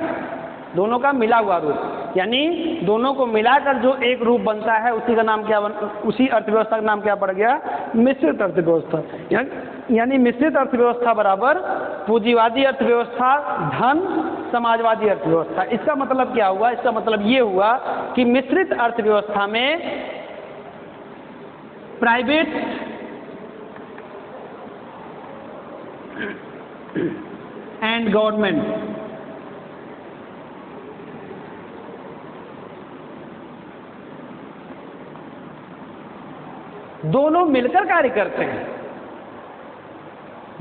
दोनों का मिला हुआ रूप, यानी दोनों को मिलाकर जो एक रूप बनता है उसी का नाम क्या उसी अर्थव्यवस्था का नाम क्या पड़ गया, मिश्रित अर्थव्यवस्था। यानी मिश्रित अर्थव्यवस्था बराबर पूंजीवादी अर्थव्यवस्था धन समाजवादी अर्थव्यवस्था। इसका मतलब क्या हुआ, इसका मतलब ये हुआ कि मिश्रित अर्थव्यवस्था में प्राइवेट एंड गवर्नमेंट दोनों मिलकर कार्य करते हैं,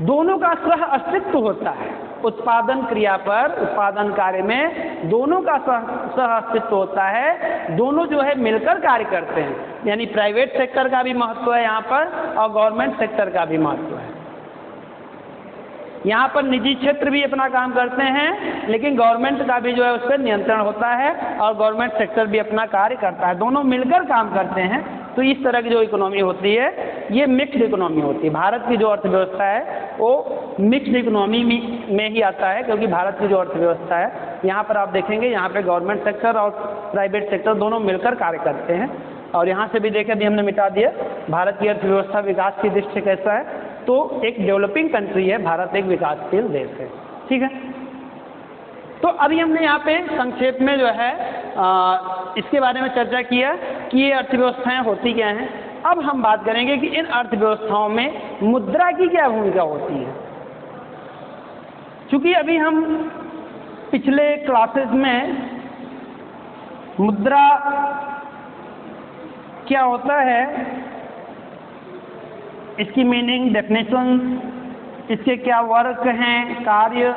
दोनों का सह अस्तित्व होता है। उत्पादन क्रिया पर, उत्पादन कार्य में दोनों का सह अस्तित्व होता है, दोनों जो है मिलकर कार्य करते हैं। यानी प्राइवेट सेक्टर का भी महत्व है यहाँ पर और गवर्नमेंट सेक्टर का भी महत्व है। यहाँ पर निजी क्षेत्र भी अपना काम करते हैं लेकिन गवर्नमेंट का भी जो है उस पर नियंत्रण होता है और गवर्नमेंट सेक्टर भी अपना कार्य करता है, दोनों मिलकर काम करते हैं। तो इस तरह की जो इकोनॉमी होती है ये मिक्स्ड इकोनॉमी होती है। भारत की जो अर्थव्यवस्था है वो मिक्स्ड इकोनॉमी में ही आता है क्योंकि भारत की जो अर्थव्यवस्था है यहाँ पर आप देखेंगे यहाँ पे गवर्नमेंट सेक्टर और प्राइवेट सेक्टर दोनों मिलकर कार्य करते हैं। और यहाँ से भी देखें, अभी हमने मिटा दिया भारत की अर्थव्यवस्था विकास की दृष्टि से कैसा है, तो एक डेवलपिंग कंट्री है भारत, एक विकासशील देश है, ठीक है। तो अभी हमने यहाँ पे संक्षेप में जो है इसके बारे में चर्चा किया कि ये अर्थव्यवस्थाएं होती क्या हैं। अब हम बात करेंगे कि इन अर्थव्यवस्थाओं में मुद्रा की क्या भूमिका होती है। क्योंकि अभी हम पिछले क्लासेस में मुद्रा क्या होता है, इसकी मीनिंग, डेफिनेशन, इसके क्या वर्क हैं, कार्य,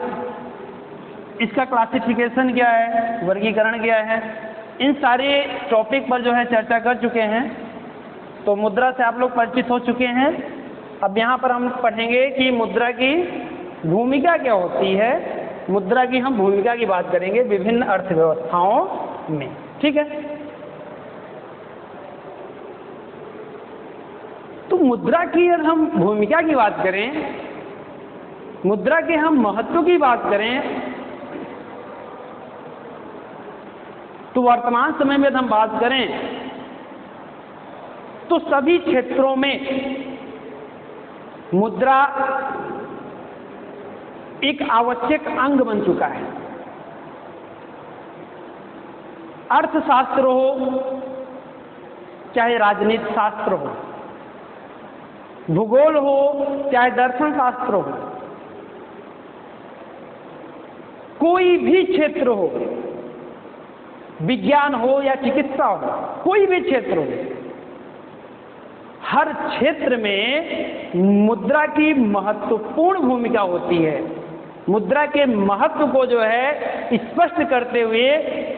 इसका क्लासिफिकेशन क्या है, वर्गीकरण क्या है, इन सारे टॉपिक पर जो है चर्चा कर चुके हैं। तो मुद्रा से आप लोग परिचित हो चुके हैं। अब यहाँ पर हम पढ़ेंगे कि मुद्रा की भूमिका क्या होती है। मुद्रा की हम भूमिका की बात करेंगे विभिन्न अर्थव्यवस्थाओं में, ठीक है। तो मुद्रा की अगर हम भूमिका की बात करें, मुद्रा के हम महत्व की बात करें, तो वर्तमान समय में हम बात करें तो सभी क्षेत्रों में मुद्रा एक आवश्यक अंग बन चुका है। अर्थशास्त्र हो, चाहे राजनीति शास्त्र हो, भूगोल हो, चाहे दर्शन शास्त्र हो, कोई भी क्षेत्र हो, विज्ञान हो या चिकित्सा हो, कोई भी क्षेत्र हो, हर क्षेत्र में मुद्रा की महत्वपूर्ण भूमिका होती है। मुद्रा के महत्व को जो है स्पष्ट करते हुए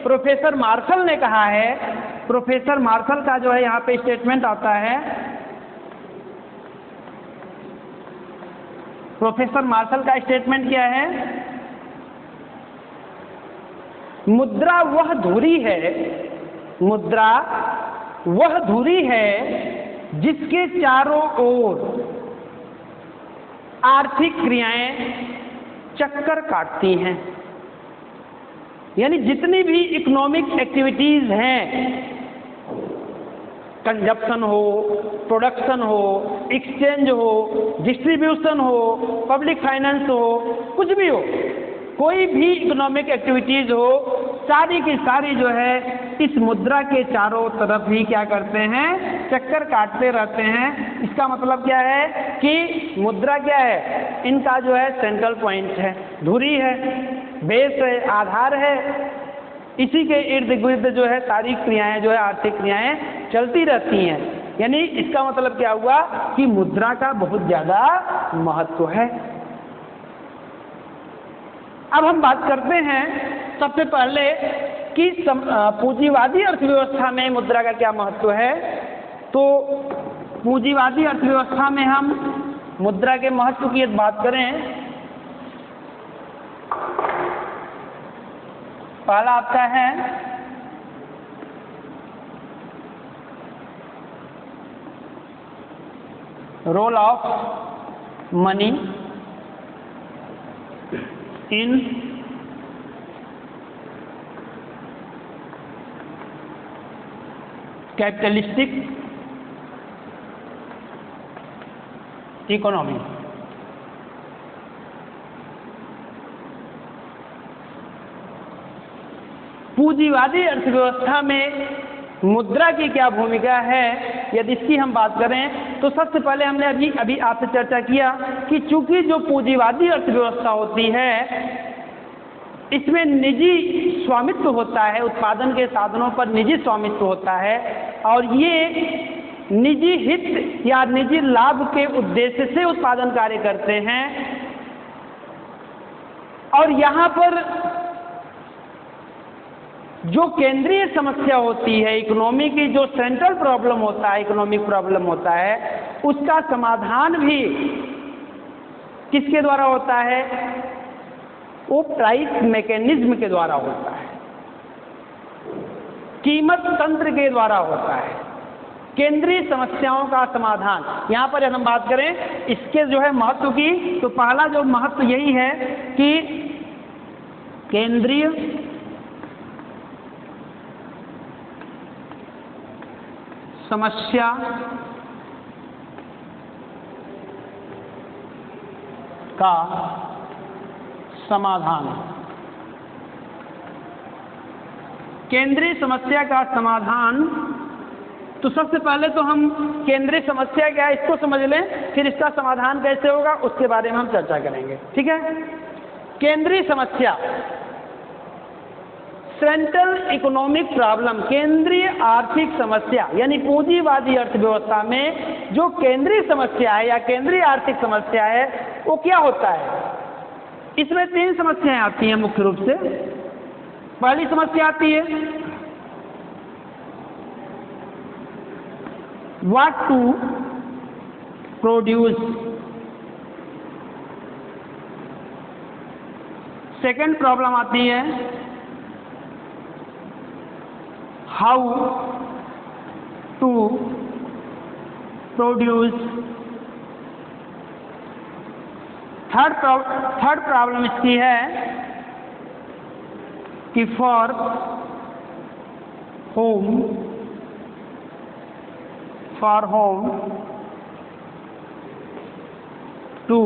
प्रोफेसर मार्शल ने कहा है, प्रोफेसर मार्शल का जो है यहाँ पे स्टेटमेंट आता है, प्रोफेसर मार्शल का स्टेटमेंट क्या है? मुद्रा वह धुरी है, मुद्रा वह धुरी है जिसके चारों ओर आर्थिक क्रियाएं चक्कर काटती हैं। यानी जितनी भी इकोनॉमिक एक्टिविटीज हैं, कंजप्शन हो, प्रोडक्शन हो, एक्सचेंज हो, डिस्ट्रीब्यूशन हो, पब्लिक फाइनेंस हो, कुछ भी हो, कोई भी इकोनॉमिक एक्टिविटीज हो, सारी की सारी जो है इस मुद्रा के चारों तरफ ही क्या करते हैं? चक्कर काटते रहते हैं। इसका मतलब क्या है कि मुद्रा क्या है? इनका जो है सेंट्रल पॉइंट है, धुरी है, बेस है, आधार है। इसी के इर्द गिर्द जो है सारी क्रियाएं जो है आर्थिक क्रियाएं चलती रहती हैं। यानी इसका मतलब क्या हुआ कि मुद्रा का बहुत ज्यादा महत्व है। अब हम बात करते हैं सबसे पहले कि पूंजीवादी अर्थव्यवस्था में मुद्रा का क्या महत्व है। तो पूंजीवादी अर्थव्यवस्था में हम मुद्रा के महत्व की बात करें, पहला आपका है role of money in capitalistic economy. पूंजीवादी अर्थव्यवस्था में मुद्रा की क्या भूमिका है, यदि इसकी हम बात करें तो सबसे पहले हमने अभी आपसे चर्चा किया कि चूंकि जो पूंजीवादी अर्थव्यवस्था होती है इसमें निजी स्वामित्व होता है, उत्पादन के साधनों पर निजी स्वामित्व होता है और ये निजी हित या निजी लाभ के उद्देश्य से उत्पादन कार्य करते हैं। और यहाँ पर जो केंद्रीय समस्या होती है इकोनॉमी की, जो सेंट्रल प्रॉब्लम होता है, इकोनॉमिक प्रॉब्लम होता है, उसका समाधान भी किसके द्वारा होता है? वो प्राइस मैकेनिज्म के द्वारा होता है, कीमत तंत्र के द्वारा होता है। केंद्रीय समस्याओं का समाधान, यहाँ पर यदि हम बात करें इसके जो है महत्व की, तो पहला जो महत्व यही है कि केंद्रीय समस्या का समाधान। केंद्रीय समस्या का समाधान, तो सबसे पहले तो हम केंद्रीय समस्या क्या है इसको समझ लें, फिर इसका समाधान कैसे होगा उसके बारे में हम चर्चा करेंगे। ठीक है, केंद्रीय समस्या, सेंट्रल इकोनॉमिक प्रॉब्लम, केंद्रीय आर्थिक समस्या, यानी पूंजीवादी अर्थव्यवस्था में जो केंद्रीय समस्या है या केंद्रीय आर्थिक समस्या है वो क्या होता है? इसमें तीन समस्याएं आती हैं मुख्य रूप से। पहली समस्या आती है what to produce, second problem आती है how to produce, third problem इसकी है कि फॉर होम टू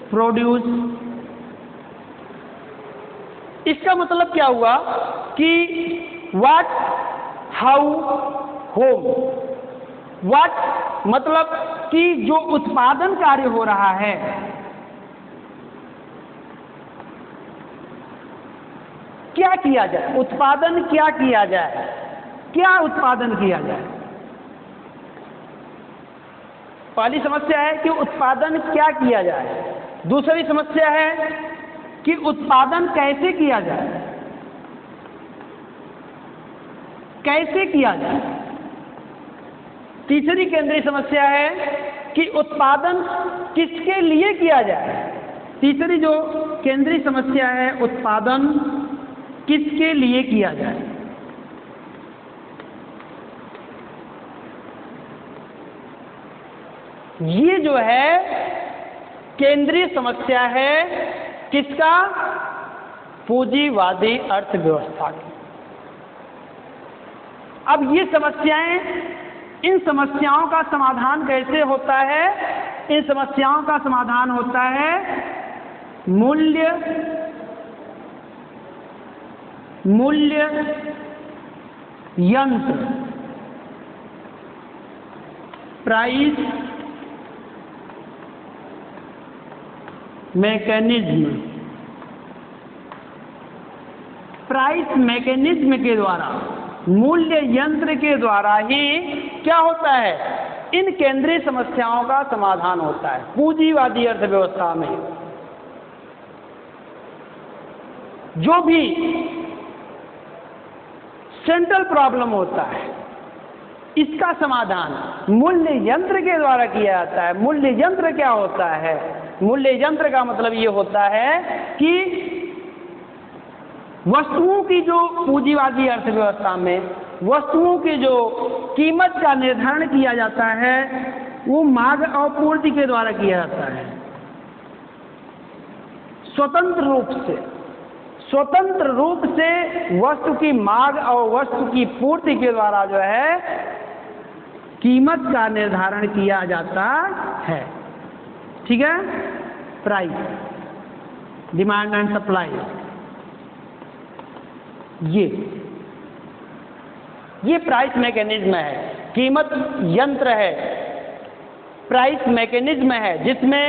प्रोड्यूस। इसका मतलब क्या हुआ कि व्हाट, हाउ, होम। व्हाट मतलब कि जो उत्पादन कार्य हो रहा है, क्या किया जाए, उत्पादन क्या किया जाए, क्या उत्पादन किया जाए। पहली समस्या है कि उत्पादन क्या किया जाए। दूसरी समस्या है कि उत्पादन कैसे किया जाए, कैसे किया जाए। तीसरी केंद्रीय समस्या है कि उत्पादन किसके लिए किया जाए। तीसरी जो केंद्रीय समस्या है, उत्पादन किसके लिए किया जाए। ये जो है केंद्रीय समस्या है किसका, पूंजीवादी अर्थव्यवस्था की। अब ये समस्याएं, इन समस्याओं का समाधान कैसे होता है। इन समस्याओं का समाधान होता है मूल्य यंत्र, प्राइस मैकेनिज्म। प्राइस मैकेनिज्म के द्वारा, मूल्य यंत्र के द्वारा ही क्या होता है, इन केंद्रीय समस्याओं का समाधान होता है पूंजीवादी अर्थव्यवस्था में। जो भी सेंट्रल प्रॉब्लम होता है, इसका समाधान मूल्य यंत्र के द्वारा किया जाता है। मूल्य यंत्र क्या होता है, मूल्य यंत्र का मतलब ये होता है कि वस्तुओं की जो पूंजीवादी अर्थव्यवस्था में वस्तुओं की जो कीमत का निर्धारण किया जाता है, वो मांग और पूर्ति के द्वारा किया जाता है। स्वतंत्र रूप से वस्तु की मांग और वस्तु की पूर्ति के द्वारा जो है कीमत का निर्धारण किया जाता है। ठीक है, प्राइस, डिमांड एंड सप्लाई, ये प्राइस मैकेनिज्म है, कीमत यंत्र है, प्राइस मैकेनिज्म है, जिसमें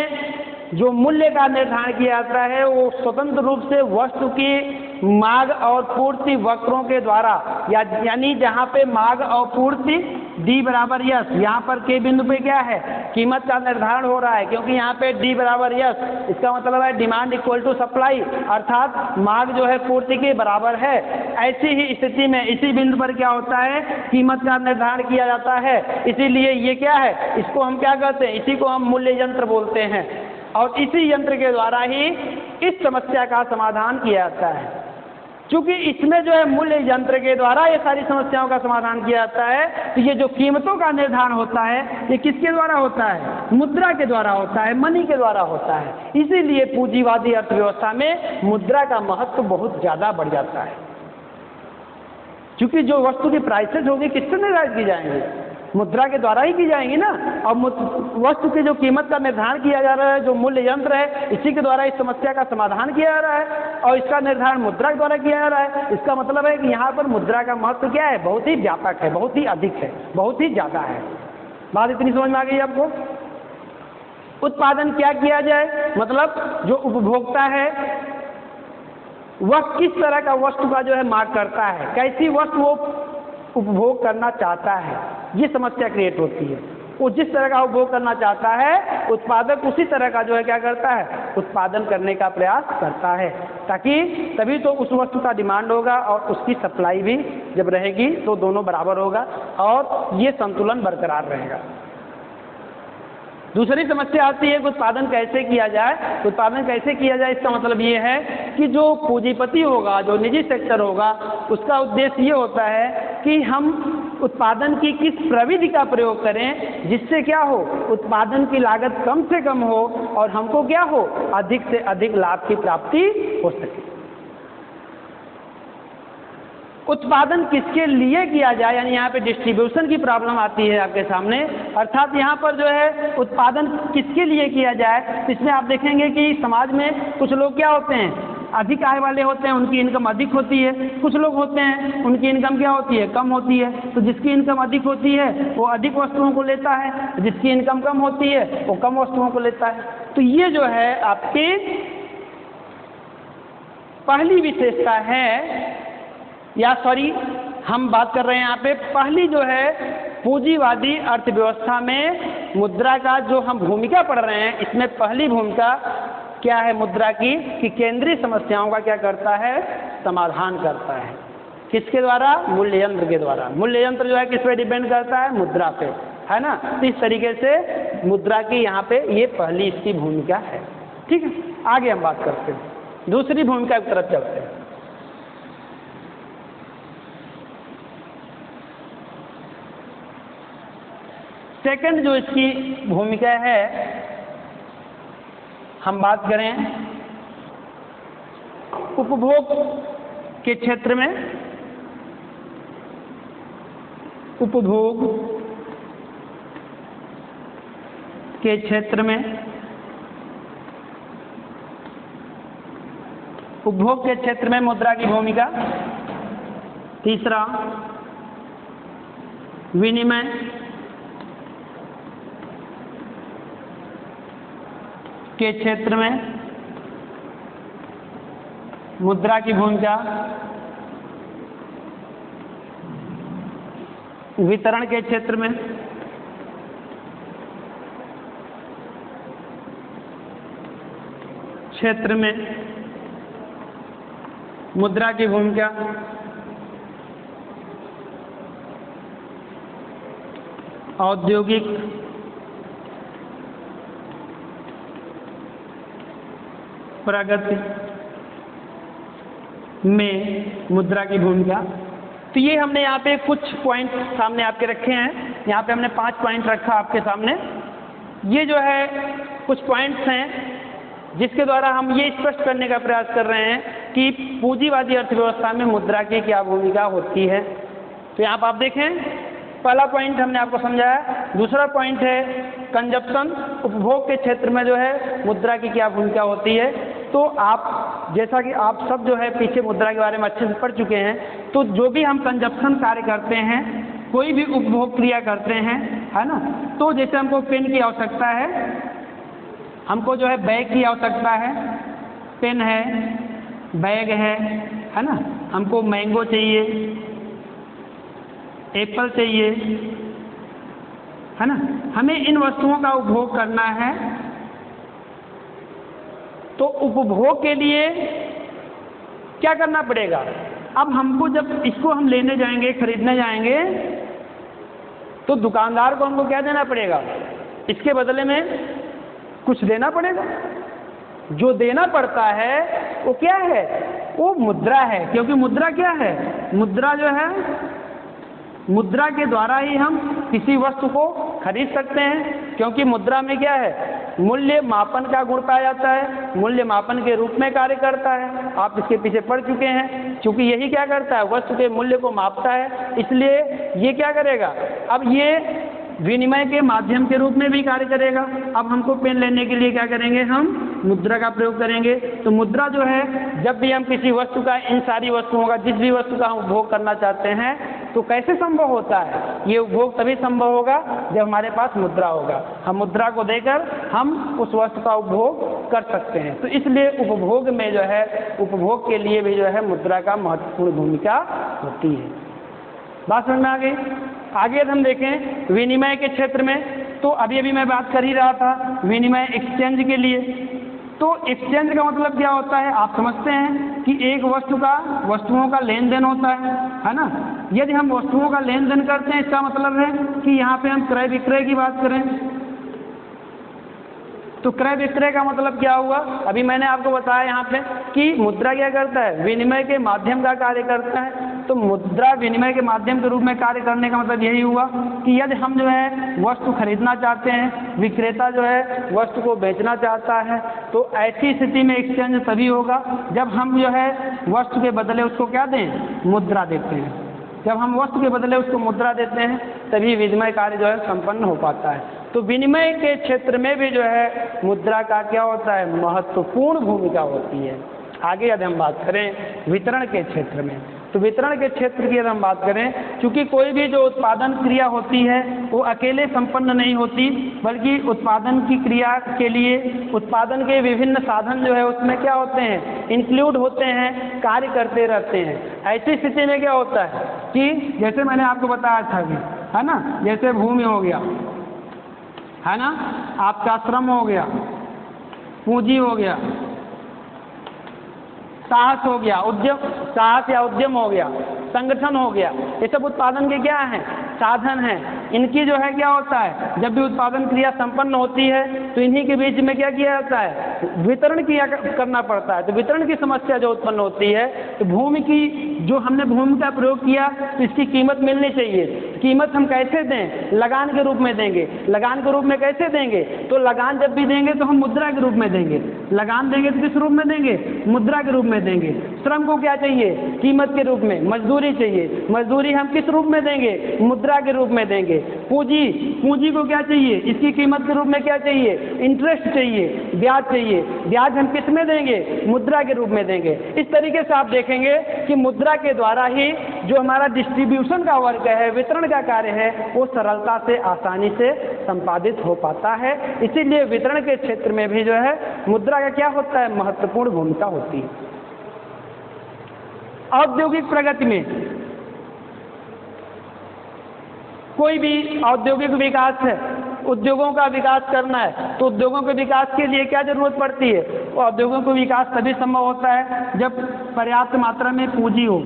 जो मूल्य का निर्धारण किया जाता है वो स्वतंत्र रूप से वस्तु की मांग और पूर्ति वक्रों के द्वारा, यानी जहाँ पे मांग और पूर्ति D बराबर यस, यहाँ पर के बिंदु पे क्या है, कीमत का निर्धारण हो रहा है, क्योंकि यहाँ पे D बराबर यस, इसका मतलब है डिमांड इक्वल टू सप्लाई, अर्थात मांग जो है पूर्ति के बराबर है। ऐसी ही स्थिति में इसी बिंदु पर क्या होता है, कीमत का निर्धारण किया जाता है। इसीलिए ये क्या है, इसको हम क्या कहते हैं, इसी को हम मूल्य यंत्र बोलते हैं। और इसी यंत्र के द्वारा ही इस समस्या का समाधान किया जाता है। क्योंकि इसमें जो है मूल्य यंत्र के द्वारा ये सारी समस्याओं का समाधान किया जाता है, तो ये जो कीमतों का निर्धारण होता है ये किसके द्वारा होता है, मुद्रा के द्वारा होता है, मनी के द्वारा होता है। इसीलिए पूंजीवादी अर्थव्यवस्था में मुद्रा का महत्व बहुत ज़्यादा बढ़ जाता है, क्योंकि जो वस्तु की प्राइसेज होगी किससे निर्धारित की जाएंगी, मुद्रा के द्वारा ही की जाएंगी ना। और वस्तु की जो कीमत का निर्धारण किया जा रहा है, जो मूल्य यंत्र है, इसी के द्वारा इस समस्या का समाधान किया जा रहा है और इसका निर्धारण मुद्रा के द्वारा किया जा रहा है। इसका मतलब है कि यहाँ पर मुद्रा का महत्व क्या है, बहुत ही व्यापक है, बहुत ही अधिक है, बहुत ही ज़्यादा है। बात इतनी समझ में आ गई आपको। उत्पादन क्या किया जाए, मतलब जो उपभोक्ता है वह किस तरह का वस्तु का जो है मांग करता है, कैसी वस्तु वो उपभोग करना चाहता है, ये समस्या क्रिएट होती है। वो जिस तरह का उपभोग करना चाहता है, उत्पादक उसी तरह का जो है क्या करता है, उत्पादन करने का प्रयास करता है, ताकि तभी तो उस वस्तु का डिमांड होगा और उसकी सप्लाई भी जब रहेगी तो दोनों बराबर होगा और ये संतुलन बरकरार रहेगा। दूसरी समस्या आती है कि उत्पादन कैसे किया जाए। उत्पादन कैसे किया जाए, इसका मतलब ये है कि जो पूंजीपति होगा, जो निजी सेक्टर होगा, उसका उद्देश्य ये होता है कि हम उत्पादन की किस प्रविधि का प्रयोग करें जिससे क्या हो, उत्पादन की लागत कम से कम हो और हमको क्या हो, अधिक से अधिक लाभ की प्राप्ति हो सके। उत्पादन किसके लिए किया जाए, यानी यहाँ पे डिस्ट्रीब्यूशन की प्रॉब्लम आती है आपके सामने, अर्थात यहाँ पर जो है उत्पादन किसके लिए किया जाए। इसमें आप देखेंगे कि समाज में कुछ लोग क्या होते हैं, अधिक आय वाले होते हैं उनकी इनकम अधिक होती है, कुछ लोग होते हैं उनकी इनकम क्या होती है, कम होती है। तो जिसकी इनकम अधिक होती है वो अधिक वस्तुओं को लेता है, जिसकी इनकम कम होती है वो कम वस्तुओं को लेता है। तो ये जो है आपकी पहली विशेषता है, या सॉरी हम बात कर रहे हैं यहाँ पे पहली जो है पूंजीवादी अर्थव्यवस्था में मुद्रा का जो हम भूमिका पढ़ रहे हैं, इसमें पहली भूमिका क्या है मुद्रा की, कि केंद्रीय समस्याओं का क्या करता है, समाधान करता है। किसके द्वारा, मूल्य यंत्र के द्वारा। मूल्य यंत्र जो है किस पे डिपेंड करता है, मुद्रा पे, है ना। तो इस तरीके से मुद्रा की यहाँ पे ये पहली इसकी भूमिका है। ठीक है, आगे हम बात करते हैं, दूसरी भूमिका की तरफ चलते हैं। सेकंड जो इसकी भूमिका है, हम बात करें उपभोग के क्षेत्र में, उपभोग के क्षेत्र में, उपभोग के क्षेत्र में मुद्रा की भूमिका। तीसरा, विनिमय के क्षेत्र में मुद्रा की भूमिका। वितरण के क्षेत्र में, मुद्रा की भूमिका। औद्योगिक प्रगति में मुद्रा की भूमिका। तो ये हमने यहाँ पे कुछ पॉइंट सामने आपके रखे हैं, यहाँ पे हमने 5 पॉइंट रखा आपके सामने। ये जो है कुछ पॉइंट्स हैं जिसके द्वारा हम ये स्पष्ट करने का प्रयास कर रहे हैं कि पूंजीवादी अर्थव्यवस्था में मुद्रा की क्या भूमिका होती है। तो यहाँ पर आप देखें, पहला पॉइंट हमने आपको समझाया। दूसरा पॉइंट है कंजप्शन, उपभोग के क्षेत्र में जो है मुद्रा की क्या भूमिका होती है। तो आप जैसा कि आप सब जो है पीछे मुद्रा के बारे में अच्छे से पढ़ चुके हैं, तो जो भी हम कंजप्शन कार्य करते हैं, कोई भी उपभोग क्रिया करते हैं, है ना, तो जैसे हमको पेन की आवश्यकता है, हमको जो है बैग की आवश्यकता है, पेन है, बैग है ना, हमको मैंगो चाहिए, एप्पल चाहिए, है ना, हमें इन वस्तुओं का उपभोग करना है। तो उपभोग के लिए क्या करना पड़ेगा, अब हमको जब इसको हम लेने जाएंगे, खरीदने जाएंगे, तो दुकानदार को हमको क्या देना पड़ेगा, इसके बदले में कुछ देना पड़ेगा। जो देना पड़ता है वो क्या है, वो मुद्रा है। क्योंकि मुद्रा क्या है, मुद्रा जो है, मुद्रा के द्वारा ही हम किसी वस्तु को खरीद सकते हैं। क्योंकि मुद्रा में क्या है, मूल्य मापन का गुण पाया जाता है, मूल्य मापन के रूप में कार्य करता है। आप इसके पीछे पढ़ चुके हैं। क्योंकि यही क्या करता है, वस्तु के मूल्य को मापता है, इसलिए ये क्या करेगा, अब ये विनिमय के माध्यम के रूप में भी कार्य करेगा। अब हमको पेन लेने के लिए क्या करेंगे, हम मुद्रा का प्रयोग करेंगे। तो मुद्रा जो है, जब भी हम किसी वस्तु का, इन सारी वस्तुओं का, जिस भी वस्तु का हम उपभोग करना चाहते हैं, तो कैसे संभव होता है, ये उपभोग तभी संभव होगा जब हमारे पास मुद्रा होगा। हम मुद्रा को देकर हम उस वस्तु का उपभोग कर सकते हैं। तो इसलिए उपभोग में जो है, उपभोग के लिए भी जो है मुद्रा का महत्वपूर्ण भूमिका होती है। बात समझ में आ गई। आगे हम देखें विनिमय के क्षेत्र में, तो अभी अभी मैं बात कर ही रहा था विनिमय एक्सचेंज के लिए। तो एक्सचेंज का मतलब क्या होता है, आप समझते हैं कि एक वस्तु का, वस्तुओं का लेन देन होता है ना। यदि हम वस्तुओं का लेन देन करते हैं, इसका मतलब है कि यहाँ पे हम क्रय विक्रय की बात करें। तो क्रय विक्रय का मतलब क्या हुआ, अभी मैंने आपको बताया यहाँ पे कि मुद्रा क्या करता है, विनिमय के माध्यम का कार्य करता है। तो मुद्रा विनिमय के माध्यम के रूप में कार्य करने का मतलब यही हुआ कि यदि हम जो है वस्तु खरीदना चाहते हैं, विक्रेता जो है वस्तु को बेचना चाहता है, तो ऐसी स्थिति में एक्सचेंज तभी होगा जब हम जो है वस्तु के बदले उसको क्या दें, मुद्रा देते हैं। जब हम वस्तु के बदले उसको मुद्रा देते हैं, तभी विनिमय कार्य जो है संपन्न हो पाता है। तो विनिमय के क्षेत्र में भी जो है मुद्रा का क्या होता है, महत्वपूर्ण भूमिका होती है आगे यदि हम बात करें वितरण के क्षेत्र में, तो वितरण के क्षेत्र की यदि हम बात करें, क्योंकि कोई भी जो उत्पादन क्रिया होती है वो अकेले संपन्न नहीं होती, बल्कि उत्पादन की क्रिया के लिए उत्पादन के विभिन्न साधन जो है उसमें क्या होते हैं, इंक्लूड होते हैं, कार्य करते रहते हैं। ऐसी स्थिति में क्या होता है कि जैसे मैंने आपको बताया था कि है ना, जैसे भूमि हो गया, है ना, आपका श्रम हो गया, पूंजी हो गया, साहस हो गया, उद्यम, साहस या उद्यम हो गया, संगठन हो गया, ये सब उत्पादन के क्या हैं, साधन हैं। इनकी जो है क्या होता है, जब भी उत्पादन क्रिया संपन्न होती है तो इन्हीं के बीच में क्या किया जाता है, वितरण किया करना पड़ता है। तो वितरण की समस्या जो उत्पन्न होती है, तो भूमि की जो हमने भूमि का प्रयोग किया तो इसकी कीमत मिलनी चाहिए। कीमत हम कैसे दें, लगान के रूप में देंगे। लगान के रूप में कैसे देंगे, तो लगान जब भी देंगे तो हम मुद्रा के रूप में देंगे। लगान देंगे तो किस रूप में देंगे, मुद्रा के रूप में देंगे। श्रम को क्या चाहिए, कीमत के रूप में, मजदूरी चाहिए, मजदूरी हम किस रूप में देंगे, मुद्रा के रूप में देंगे। पूंजी, पूंजी को क्या चाहिए, इसकी कीमत के रूप में क्या चाहिए, इंटरेस्ट चाहिए, ब्याज चाहिए। ब्याज हम किस में देंगे, मुद्रा के रूप में देंगे। इस तरीके से आप देखेंगे कि मुद्रा के द्वारा ही जो हमारा डिस्ट्रीब्यूशन का वर्क है, वितरण का कार्य है, वो सरलता से, आसानी से संपादित हो पाता है। इसीलिए वितरण के क्षेत्र में भी जो है मुद्रा का क्या होता है, महत्वपूर्ण भूमिका होती है। औद्योगिक प्रगति में कोई भी औद्योगिक विकास है, उद्योगों का विकास करना है, तो उद्योगों के विकास के लिए क्या जरूरत पड़ती है, औद्योगों का विकास तभी संभव होता है जब पर्याप्त मात्रा में पूंजी हो,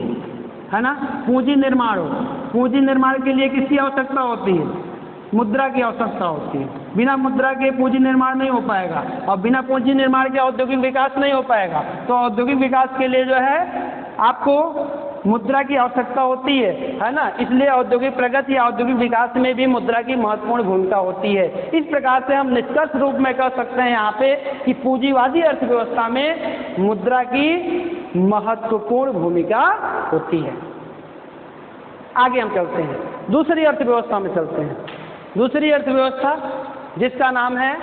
है ना, पूंजी निर्माण हो। पूंजी निर्माण के लिए किसकी आवश्यकता होती है, मुद्रा की आवश्यकता होती है। बिना मुद्रा के पूंजी निर्माण नहीं हो पाएगा, और बिना पूंजी निर्माण के औद्योगिक विकास नहीं हो पाएगा। तो औद्योगिक विकास के लिए जो है आपको मुद्रा की आवश्यकता होती है ना। इसलिए औद्योगिक प्रगति या औद्योगिक विकास में भी मुद्रा की महत्वपूर्ण भूमिका होती है। इस प्रकार से हम निष्कर्ष रूप में कह सकते हैं यहाँ पे कि पूंजीवादी अर्थव्यवस्था में मुद्रा की महत्वपूर्ण भूमिका होती है। आगे हम चलते हैं, दूसरी अर्थव्यवस्था में चलते हैं। दूसरी अर्थव्यवस्था जिसका नाम है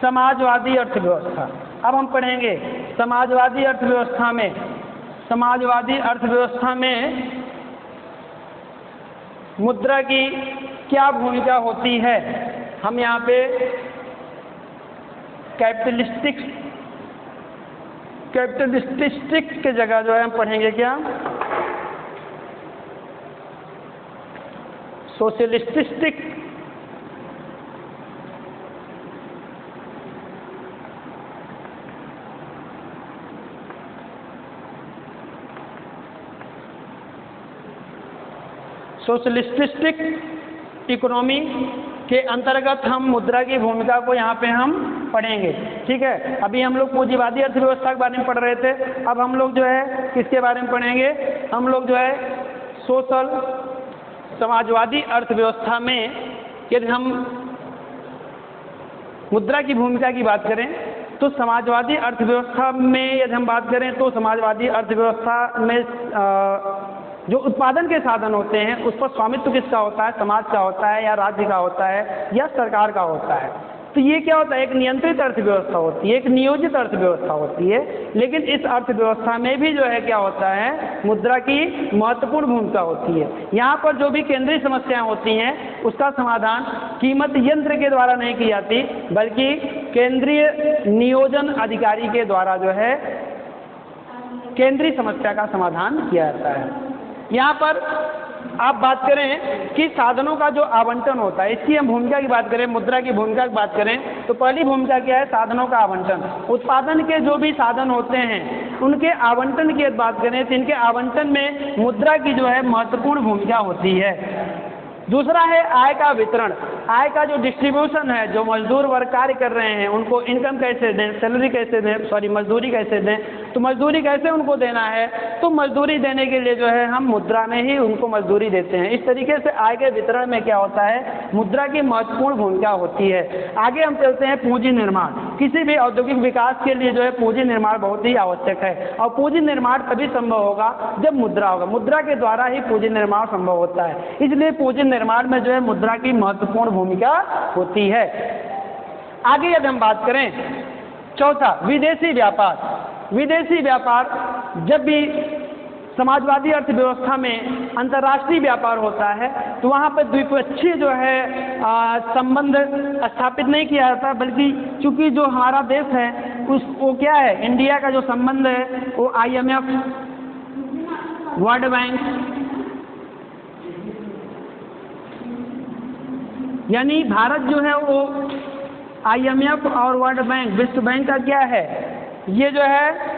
समाजवादी अर्थव्यवस्था। अब हम पढ़ेंगे समाजवादी अर्थव्यवस्था में, समाजवादी अर्थव्यवस्था में मुद्रा की क्या भूमिका होती है। हम यहाँ पे कैपिटलिस्टिक के जगह जो है हम पढ़ेंगे क्या, सोशलिस्टिक। सोशलिस्टिक इकोनॉमी के अंतर्गत हम मुद्रा की भूमिका को यहाँ पे हम पढ़ेंगे। ठीक है, अभी हम लोग पूंजीवादी अर्थव्यवस्था के बारे में पढ़ रहे थे, अब हम लोग जो है किसके बारे में पढ़ेंगे, हम लोग जो है सोशल समाजवादी अर्थव्यवस्था में यदि हम मुद्रा की भूमिका की बात करें तो समाजवादी अर्थव्यवस्था में यदि हम बात करें तो समाजवादी अर्थव्यवस्था में जो उत्पादन के साधन होते हैं उस पर स्वामित्व किसका होता है, समाज का होता है या राज्य का होता है या सरकार का होता है। तो ये क्या होता है, एक नियंत्रित अर्थव्यवस्था होती है, एक नियोजित अर्थव्यवस्था होती है। लेकिन इस अर्थव्यवस्था में भी जो है क्या होता है, मुद्रा की महत्वपूर्ण भूमिका होती है। यहाँ पर जो भी केंद्रीय समस्याएं होती हैं उसका समाधान कीमत यंत्र के द्वारा नहीं की जाती, बल्कि केंद्रीय नियोजन अधिकारी के द्वारा जो है केंद्रीय समस्या का समाधान किया जाता है। यहाँ पर आप बात करें कि साधनों का जो आवंटन होता है, इसकी हम भूमिका की बात करें, मुद्रा की भूमिका की बात करें तो पहली भूमिका क्या है, साधनों का आवंटन। उत्पादन के जो भी साधन होते हैं उनके आवंटन की बात करें तो इनके आवंटन में मुद्रा की जो है महत्वपूर्ण भूमिका होती है। दूसरा है आय का वितरण। आय का जो डिस्ट्रीब्यूशन है, जो मजदूर वर्ग कार्य कर रहे हैं उनको इनकम कैसे दें, सैलरी कैसे दें, मजदूरी कैसे दें, तो मजदूरी कैसे उनको देना है, तो मजदूरी देने के लिए जो है हम मुद्रा में ही उनको मजदूरी देते हैं। इस तरीके से आय के वितरण में क्या होता है, मुद्रा की महत्वपूर्ण भूमिका होती है। आगे हम चलते हैं पूंजी निर्माण। किसी भी औद्योगिक विकास के लिए जो है पूंजी निर्माण बहुत ही आवश्यक है, और पूंजी निर्माण तभी संभव होगा जब मुद्रा होगा। मुद्रा के द्वारा ही पूंजी निर्माण संभव होता है, इसलिए पूंजी निर्माण में जो है मुद्रा की महत्वपूर्ण भूमिका होती है। आगे यदि हम बात करें, चौथा विदेशी व्यापार। विदेशी व्यापार, जब भी समाजवादी अर्थव्यवस्था में अंतर्राष्ट्रीय व्यापार होता है तो वहाँ पर द्विपक्षीय जो है संबंध स्थापित नहीं किया जाता, बल्कि चूंकि जो हमारा देश है वो क्या है, इंडिया का जो संबंध है वो IMF, वर्ल्ड बैंक, यानी भारत जो है वो IMF और वर्ल्ड बैंक, विश्व बैंक का क्या है, ये जो है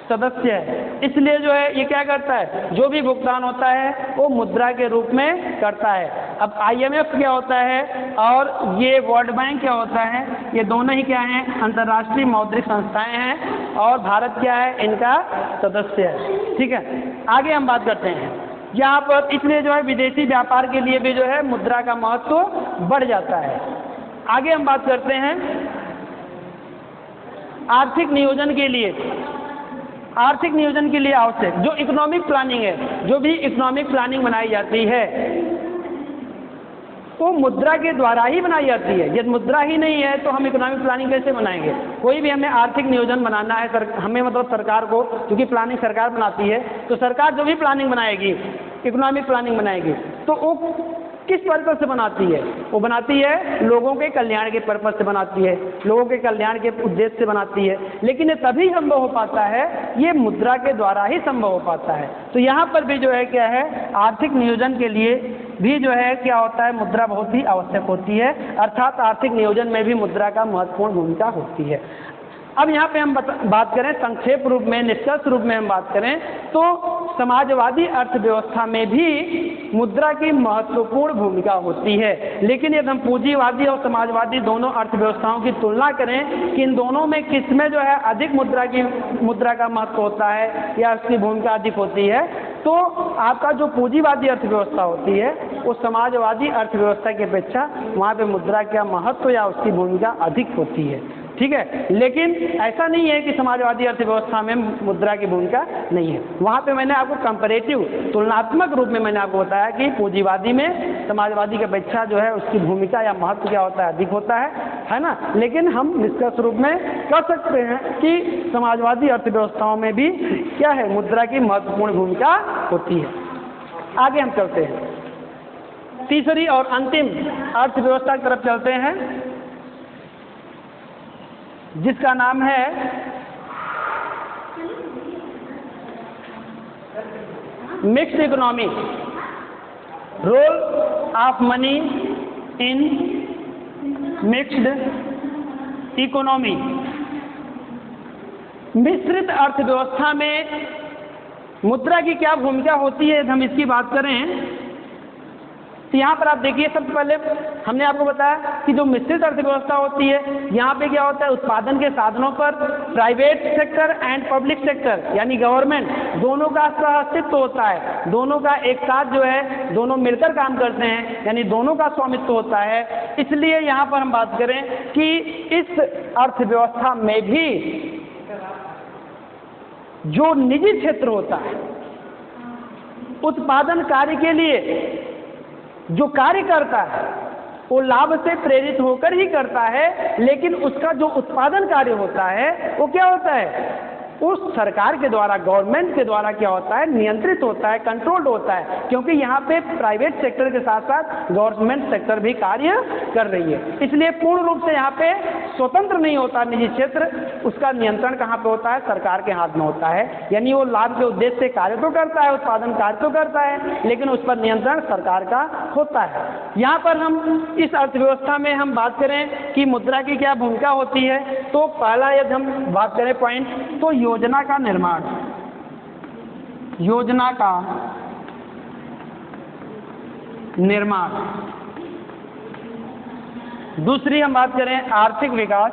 सदस्य है। इसलिए जो है ये क्या करता है, जो भी भुगतान होता है वो मुद्रा के रूप में करता है। अब IMF क्या होता है और ये वर्ल्ड बैंक क्या होता है, ये दोनों ही क्या हैं, अंतर्राष्ट्रीय मौद्रिक संस्थाएं हैं और भारत क्या है, इनका सदस्य है। ठीक है, आगे हम बात करते हैं यहाँ पर। इसलिए जो है विदेशी व्यापार के लिए भी जो है मुद्रा का महत्व बढ़ जाता है। आगे हम बात करते हैं आर्थिक नियोजन के लिए। आर्थिक नियोजन के लिए आवश्यक जो इकोनॉमिक प्लानिंग है, जो भी इकोनॉमिक प्लानिंग बनाई जाती है वो मुद्रा के द्वारा ही बनाई जाती है। यदि मुद्रा ही नहीं है तो हम इकोनॉमिक प्लानिंग कैसे बनाएंगे। कोई भी हमें आर्थिक नियोजन बनाना है, हमें मतलब सरकार को, क्योंकि प्लानिंग सरकार बनाती है, तो सरकार जो भी प्लानिंग बनाएगी, इकोनॉमिक प्लानिंग बनाएगी, तो वो किस पर्पज से बनाती है, वो बनाती है लोगों के कल्याण के पर्पज से बनाती है, लोगों के कल्याण के उद्देश्य से बनाती है। लेकिन ये तभी संभव हो पाता है, ये मुद्रा के द्वारा ही संभव हो पाता है। तो यहाँ पर भी जो है क्या है, आर्थिक नियोजन के लिए भी जो है क्या होता है, मुद्रा बहुत ही आवश्यक होती है, अर्थात आर्थिक नियोजन में भी मुद्रा का महत्वपूर्ण भूमिका होती है। अब यहाँ पे हम बात करें संक्षेप रूप में, निष्कर्ष रूप में हम बात करें तो समाजवादी अर्थव्यवस्था में भी मुद्रा की महत्वपूर्ण भूमिका होती है। लेकिन यदि हम पूंजीवादी और समाजवादी दोनों अर्थव्यवस्थाओं की तुलना करें कि इन दोनों में किसमें जो है अधिक मुद्रा का महत्व होता है या उसकी भूमिका अधिक होती है, तो आपका जो पूंजीवादी अर्थव्यवस्था होती है वो समाजवादी अर्थव्यवस्था की अपेक्षा वहाँ पे मुद्रा का महत्व या उसकी भूमिका अधिक होती है। ठीक है, लेकिन ऐसा नहीं है कि समाजवादी अर्थव्यवस्था में मुद्रा की भूमिका नहीं है। वहाँ पे मैंने आपको कंपैरेटिव, तुलनात्मक रूप में मैंने आपको बताया कि पूंजीवादी में समाजवादी की अपेक्षा जो है उसकी भूमिका या महत्व क्या होता है, अधिक होता है ना। लेकिन हम निष्कर्ष रूप में कह सकते हैं कि समाजवादी अर्थव्यवस्थाओं में भी क्या है, मुद्रा की महत्वपूर्ण भूमिका होती है। आगे हम चलते हैं, तीसरी और अंतिम अर्थव्यवस्था की तरफ चलते हैं, जिसका नाम है mixed economy, role of money in mixed economy. मिश्रित अर्थव्यवस्था में मुद्रा की क्या भूमिका होती है, हम इसकी बात करें तो यहाँ पर आप देखिए, सबसे पहले हमने आपको बताया कि जो मिश्रित अर्थव्यवस्था होती है, यहाँ पे क्या होता है, उत्पादन के साधनों पर private sector and public sector यानी गवर्नमेंट दोनों का सह-अस्तित्व होता है। दोनों का एक साथ जो है, दोनों मिलकर काम करते हैं, यानी दोनों का स्वामित्व होता है। इसलिए यहाँ पर हम बात करें कि इस अर्थव्यवस्था में भी जो निजी क्षेत्र होता है, उत्पादन कार्य के लिए जो कार्य करता है वो लाभ से प्रेरित होकर ही करता है, लेकिन उसका जो उत्पादन कार्य होता है वो क्या होता है, उस सरकार के द्वारा, गवर्नमेंट के द्वारा क्या होता है, नियंत्रित होता है, कंट्रोल्ड होता है। क्योंकि यहाँ पे प्राइवेट सेक्टर के साथ साथ गवर्नमेंट सेक्टर भी कार्य कर रही है। इसलिए पूर्ण रूप से यहाँ पे स्वतंत्र नहीं होता निजी क्षेत्र, उसका नियंत्रण कहाँ पे होता है, सरकार के हाथ में होता है। यानी वो लाभ के उद्देश्य से कार्य तो करता है, उत्पादन कार्य तो करता है, लेकिन उस पर नियंत्रण सरकार का होता है। यहाँ पर हम इस अर्थव्यवस्था में हम बात करें कि मुद्रा की क्या भूमिका होती है, तो पहला यदि हम बात करें पॉइंट, तो योजना का निर्माण, योजना का निर्माण। दूसरी हम बात करें आर्थिक विकास,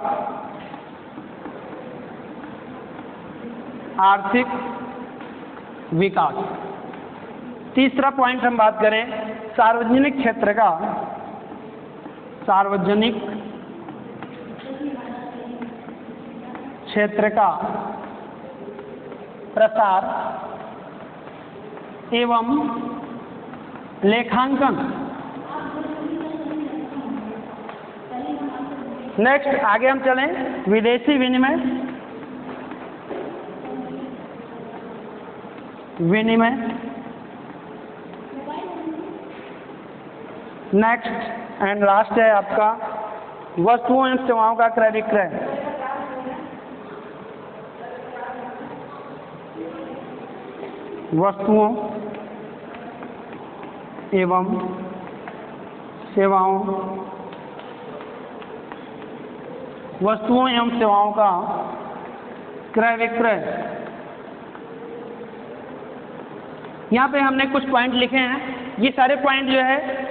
आर्थिक विकास। तीसरा पॉइंट हम बात करें सार्वजनिक क्षेत्र का, सार्वजनिक क्षेत्र का प्रसार एवं लेखांकन। नेक्स्ट आगे हम चलें, विदेशी विनिमय। नेक्स्ट एंड लास्ट है आपका वस्तुओं एवं सेवाओं का क्रय विक्रय। वस्तुओं एवं सेवाओं, वस्तुओं एवं सेवाओं का क्रय विक्रय। यहाँ पे हमने कुछ पॉइंट लिखे हैं, ये सारे पॉइंट जो है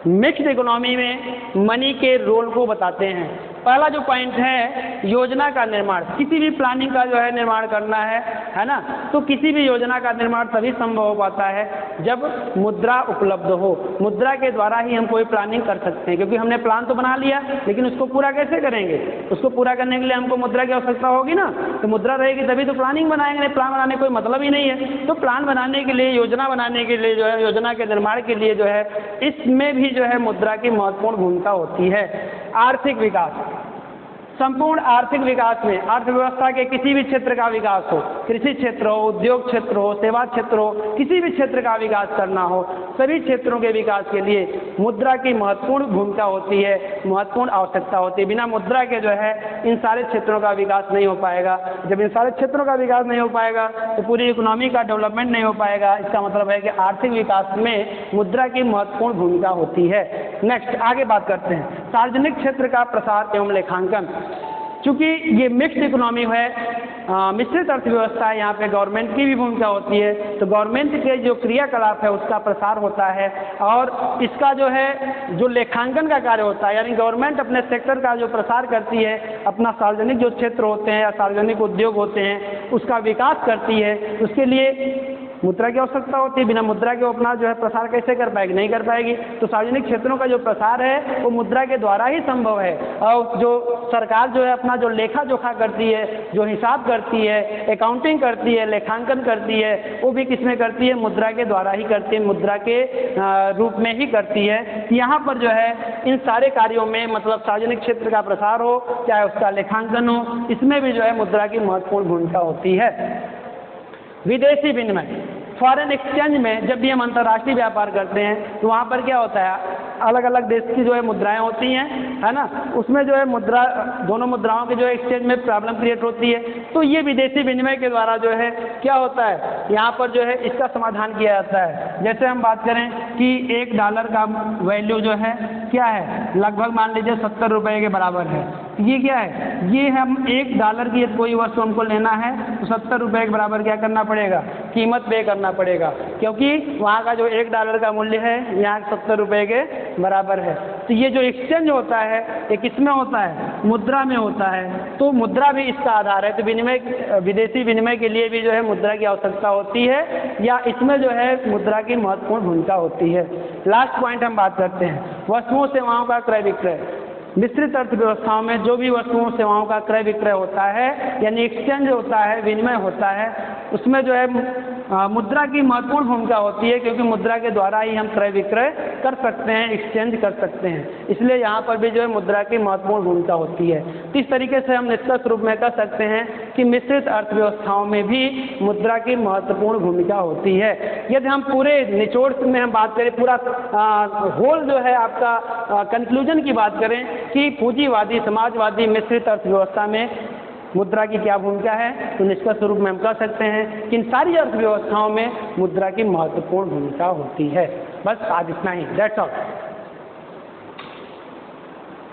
मिक्स्ड इकोनॉमी में मनी के रोल को बताते हैं। पहला जो पॉइंट है योजना का निर्माण, किसी भी प्लानिंग का जो है निर्माण करना है ना, तो किसी भी योजना का निर्माण तभी संभव हो पाता है जब मुद्रा उपलब्ध हो। मुद्रा के द्वारा ही हम कोई प्लानिंग कर सकते हैं, क्योंकि हमने प्लान तो बना लिया लेकिन उसको पूरा कैसे करेंगे, उसको पूरा करने के लिए हमको मुद्रा की आवश्यकता होगी ना, तो मुद्रा रहेगी तभी तो प्लानिंग बनाएंगे, नहीं प्लान बनाने कोई मतलब ही नहीं है। तो प्लान बनाने के लिए, योजना बनाने के लिए जो है, योजना के निर्माण के लिए जो है, इसमें भी जो है मुद्रा की महत्वपूर्ण भूमिका होती है। आर्थिक विकास, संपूर्ण आर्थिक विकास में अर्थव्यवस्था के किसी भी क्षेत्र का विकास हो, कृषि क्षेत्र हो, उद्योग क्षेत्र हो, सेवा क्षेत्र हो, किसी भी क्षेत्र का विकास करना हो, सभी क्षेत्रों के विकास के लिए मुद्रा की महत्वपूर्ण भूमिका होती है, महत्वपूर्ण आवश्यकता होती है। बिना मुद्रा के जो है इन सारे क्षेत्रों का विकास नहीं हो पाएगा। जब इन सारे क्षेत्रों का विकास नहीं हो पाएगा तो पूरी इकोनॉमी का डेवलपमेंट नहीं हो पाएगा। इसका मतलब है कि आर्थिक विकास में मुद्रा की महत्वपूर्ण भूमिका होती है। नेक्स्ट आगे बात करते हैं सार्वजनिक क्षेत्र का प्रसार एवं लेखांकन। चूंकि ये मिक्स्ड इकोनॉमी है, मिश्रित अर्थव्यवस्था है, यहाँ पे गवर्नमेंट की भी भूमिका होती है, तो गवर्नमेंट के जो क्रियाकलाप है उसका प्रसार होता है और इसका जो है जो लेखांकन का कार्य होता है, यानी गवर्नमेंट अपने सेक्टर का जो प्रसार करती है, अपना सार्वजनिक जो क्षेत्र होते हैं या सार्वजनिक उद्योग होते हैं उसका विकास करती है। उसके लिए मुद्रा की आवश्यकता होती है, बिना मुद्रा के अपना जो है प्रसार कैसे कर पाएगी, नहीं कर पाएगी। तो सार्वजनिक क्षेत्रों का जो प्रसार है वो मुद्रा के द्वारा ही संभव है। और जो सरकार जो है अपना जो लेखा जोखा करती है, जो हिसाब करती है, अकाउंटिंग करती है, लेखांकन करती है, वो भी किसमें करती है, मुद्रा के द्वारा ही करती है, मुद्रा के रूप में ही करती है। यहाँ पर जो है इन सारे कार्यों में मतलब सार्वजनिक क्षेत्र का प्रसार हो चाहे उसका लेखांकन हो, इसमें भी जो है मुद्रा की महत्वपूर्ण भूमिका होती है। विदेशी विनिमय, फॉरेन एक्सचेंज में जब भी हम अंतर्राष्ट्रीय व्यापार करते हैं तो वहाँ पर क्या होता है, अलग अलग देश की जो है मुद्राएं होती हैं, है ना, उसमें जो है मुद्रा, दोनों मुद्राओं के जो एक्सचेंज में प्रॉब्लम क्रिएट होती है। तो ये विदेशी विनिमय के द्वारा जो है क्या होता है, यहाँ पर जो है इसका समाधान किया जाता है। जैसे हम बात करें कि $1 का वैल्यू जो है क्या है, लगभग मान लीजिए 70 रुपये के बराबर है। ये क्या है, ये हम $1 की कोई वस्तु हमको लेना है तो 70 रुपये के बराबर क्या करना पड़ेगा, कीमत पे करना पड़ेगा, क्योंकि वहाँ का जो $1 का मूल्य है यहाँ 70 रुपये के बराबर है। तो ये जो एक्सचेंज होता है ये किसमें होता है, मुद्रा में होता है। तो मुद्रा भी इसका आधार है। तो विनिमय, विदेशी विनिमय के लिए भी जो है मुद्रा की आवश्यकता होती है या इसमें जो है मुद्रा की महत्वपूर्ण भूमिका होती है। लास्ट पॉइंट हम बात करते हैं वस्तुओं सेवाओं का क्रय विक्रय। मिश्रित अर्थव्यवस्थाओं में जो भी वस्तुओं सेवाओं का क्रय विक्रय होता है यानी एक्सचेंज होता है, विनिमय होता है, उसमें जो है मुद्रा की महत्वपूर्ण भूमिका होती है, क्योंकि मुद्रा के द्वारा ही हम क्रय विक्रय कर सकते हैं, एक्सचेंज कर सकते हैं। इसलिए यहाँ पर भी जो है मुद्रा की महत्वपूर्ण भूमिका होती है। तो इस तरीके से हम निष्कर्ष रूप में कह सकते हैं कि मिश्रित अर्थव्यवस्थाओं में भी मुद्रा की महत्वपूर्ण भूमिका होती है। यदि हम पूरे निचोड़ में हम बात करें, पूरा होल जो है आपका कंक्लूजन की बात करें कि पूंजीवादी समाजवादी मिश्रित अर्थव्यवस्था में मुद्रा की क्या भूमिका है, तो निष्कर्ष रूप में हम कह सकते हैं कि इन सारी अर्थव्यवस्थाओं में मुद्रा की महत्वपूर्ण भूमिका होती है। बस आज इतना ही, दैट्स ऑल।